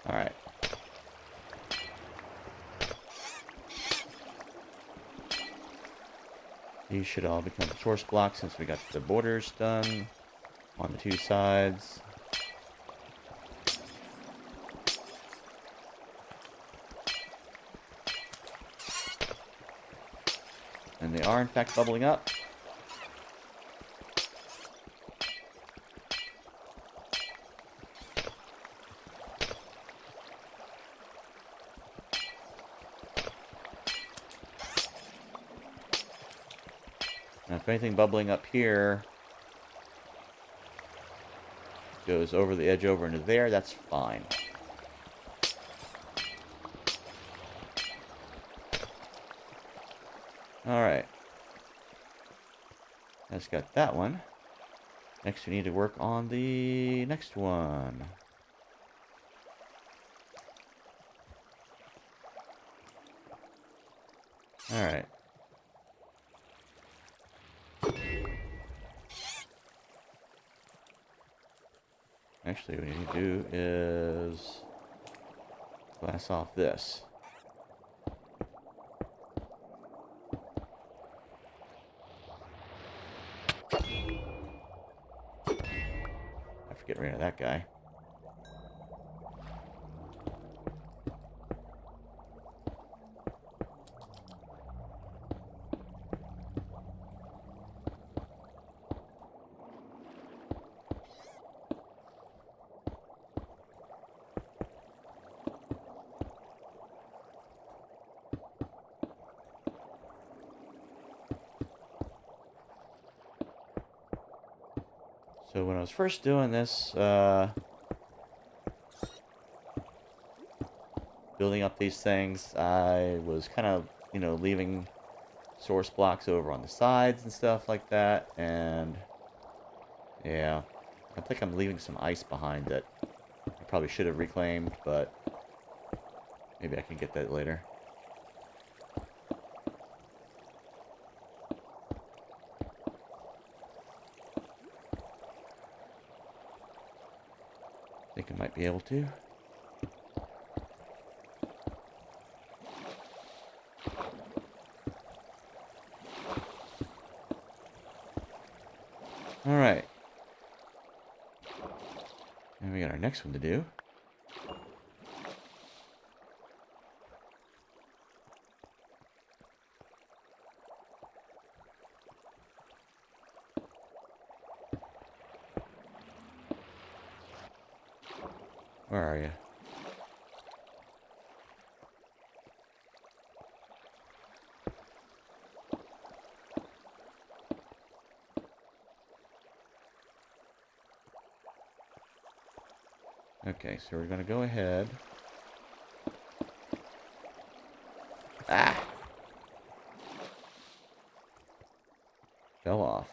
Alright. These should all become source blocks since we got the borders done on the two sides. And they are in fact bubbling up. Now, if anything bubbling up here goes over the edge over into there, that's fine. Alright. That's got that one. Next we need to work on the next one. Alright. Actually, what we need to do is glass off this. I forget rid of that guy. So when I was first doing this, building up these things, I was kind of, leaving source blocks over on the sides and stuff like that, and yeah, I think I'm leaving some ice behind that I probably should have reclaimed, but maybe I can get that later. I think I might be able to. Alright. And we got our next one to do. Where are you? Okay, so we're going to go ahead. Ah! Fell off.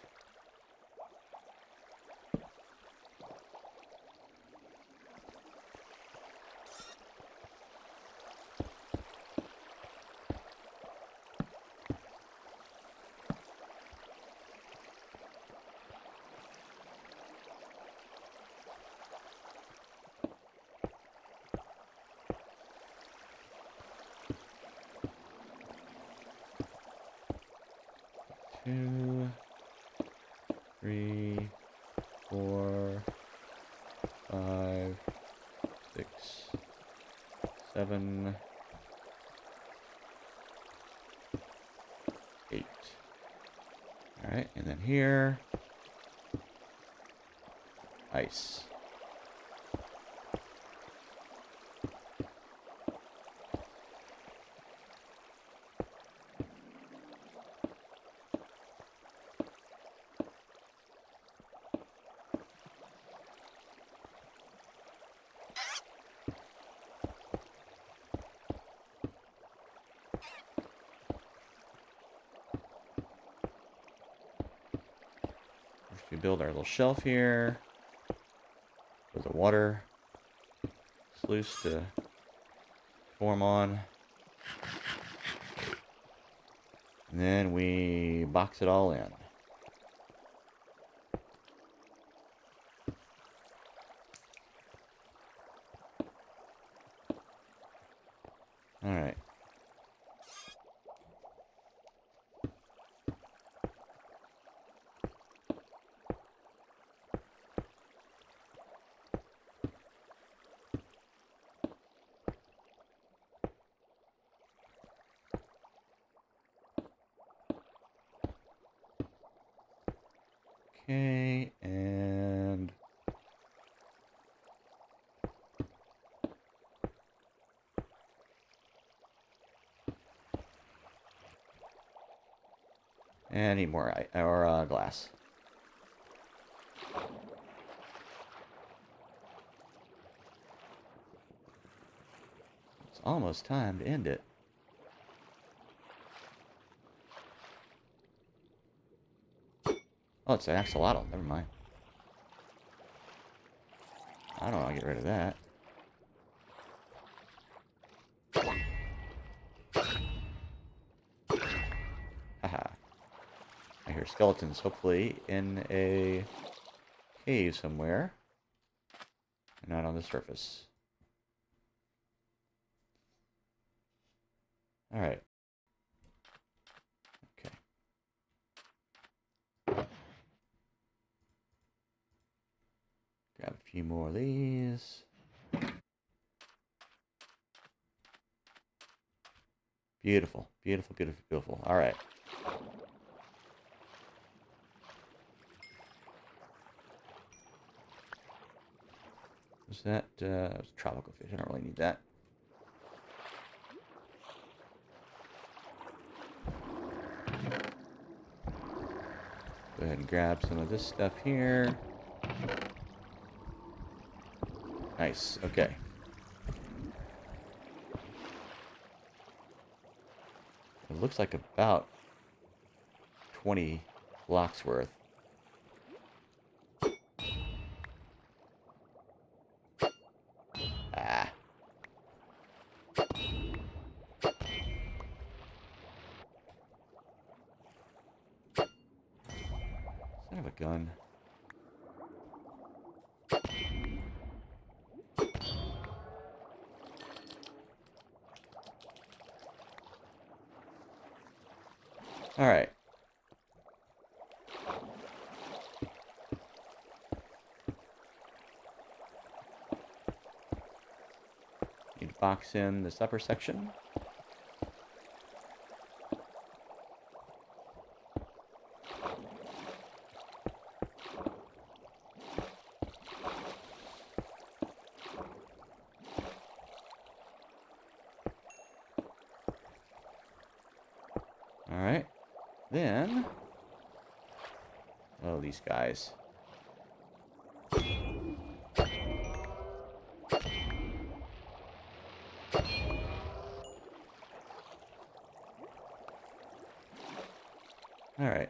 Two, three, 4, 5, 6, 7, 8. Alright, and then here, ice. We build our little shelf here for the water sluice to form on. And then we box it all in. Alright. Okay, and need more glass. It's almost time to end it. Oh, it's an axolotl. Never mind. I don't know. I'll get rid of that. Haha. I hear skeletons, hopefully in a cave somewhere. And not on the surface. Alright. Okay. Grab a few more of these. Beautiful. Beautiful, beautiful, beautiful. Alright. Was that tropical fish? I don't really need that. Go ahead and grab some of this stuff here. Nice. Okay. It looks like about 20 blocks worth. Ah. Son of a gun. Alright. box in this upper section. Alright. Then... oh, these guys. Alright.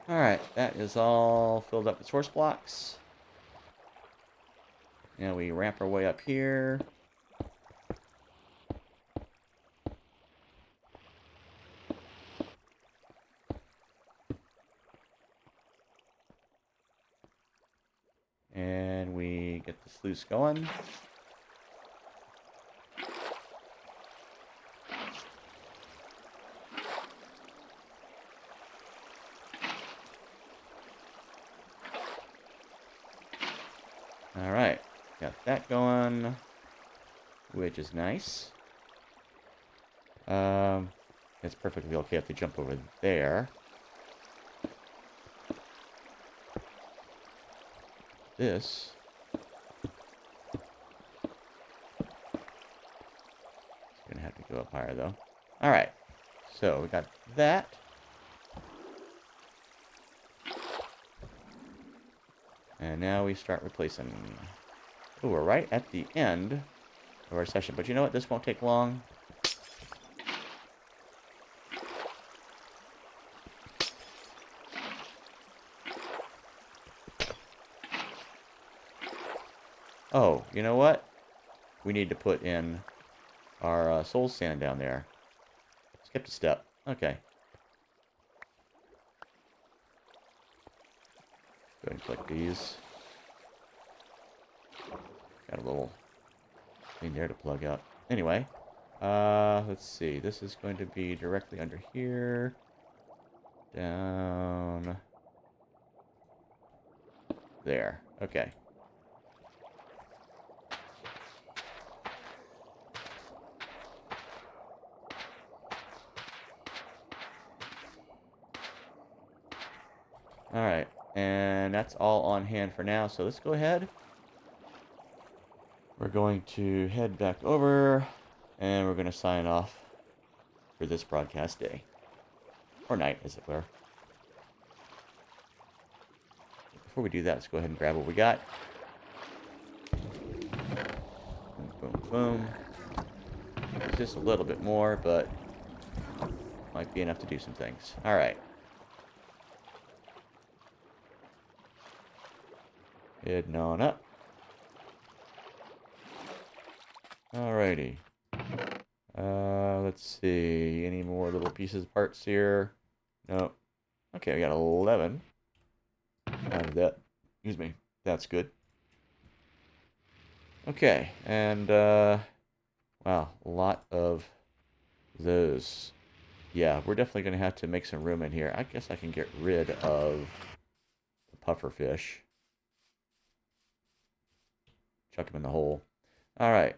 Alright, that is all filled up with source blocks. Now we ramp our way up here. And we get the sluice going. Alright, got that going, which is nice. It's perfectly okay if they jump over there. This is gonna have to go up higher though. Alright, so we got that. And now we start replacing. Oh, we're right at the end of our session. But you know what? This won't take long. Oh, you know what? We need to put in our soul sand down there. Skipped a step. Okay. Go ahead and click these. Got a little thing there to plug up. Anyway, let's see. This is going to be directly under here. Down there. Okay. Alright, and that's all on hand for now, so let's go ahead. We're going to head back over, and we're going to sign off for this broadcast day. Or night, as it were. Before we do that, let's go ahead and grab what we got. Boom, boom, boom. It's just a little bit more, but might be enough to do some things. Alright. Heading on up. Alrighty. Let's see. Any more little pieces, parts here? Nope. Okay, we got 11 out of that. Excuse me. That's good. Okay, and, wow, a lot of those. Yeah, we're definitely going to have to make some room in here. I guess I can get rid of the puffer fish. Chuck them in the hole. Alright.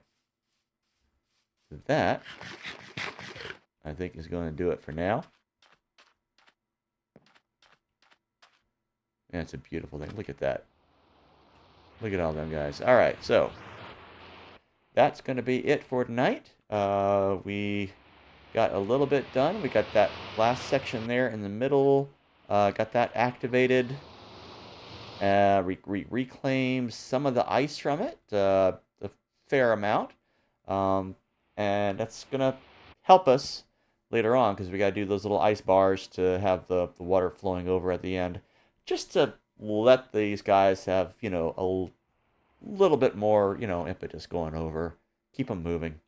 That, I think, is going to do it for now. And it's a beautiful thing. Look at that. Look at all them guys. Alright, so that's going to be it for tonight. We got a little bit done. We got that last section there in the middle. Got that activated. Reclaimed some of the ice from it, a fair amount. Um, and that's going to help us later on because we got to do those little ice bars to have the water flowing over at the end. Just to let these guys have, a little bit more, impetus going over. Keep them moving.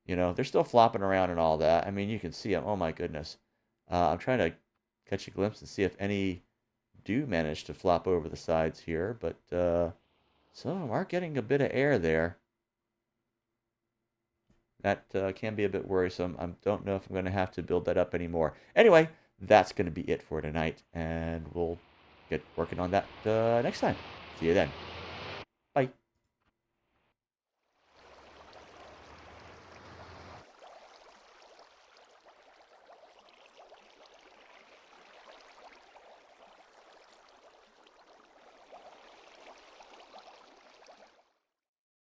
They're still flopping around and all that. I mean, you can see them. Oh my goodness. I'm trying to catch a glimpse and see if any do manage to flop over the sides here, but some of them are getting a bit of air there. That can be a bit worrisome. I don't know if I'm going to have to build that up anymore. Anyway, that's going to be it for tonight, and we'll get working on that next time. See you then.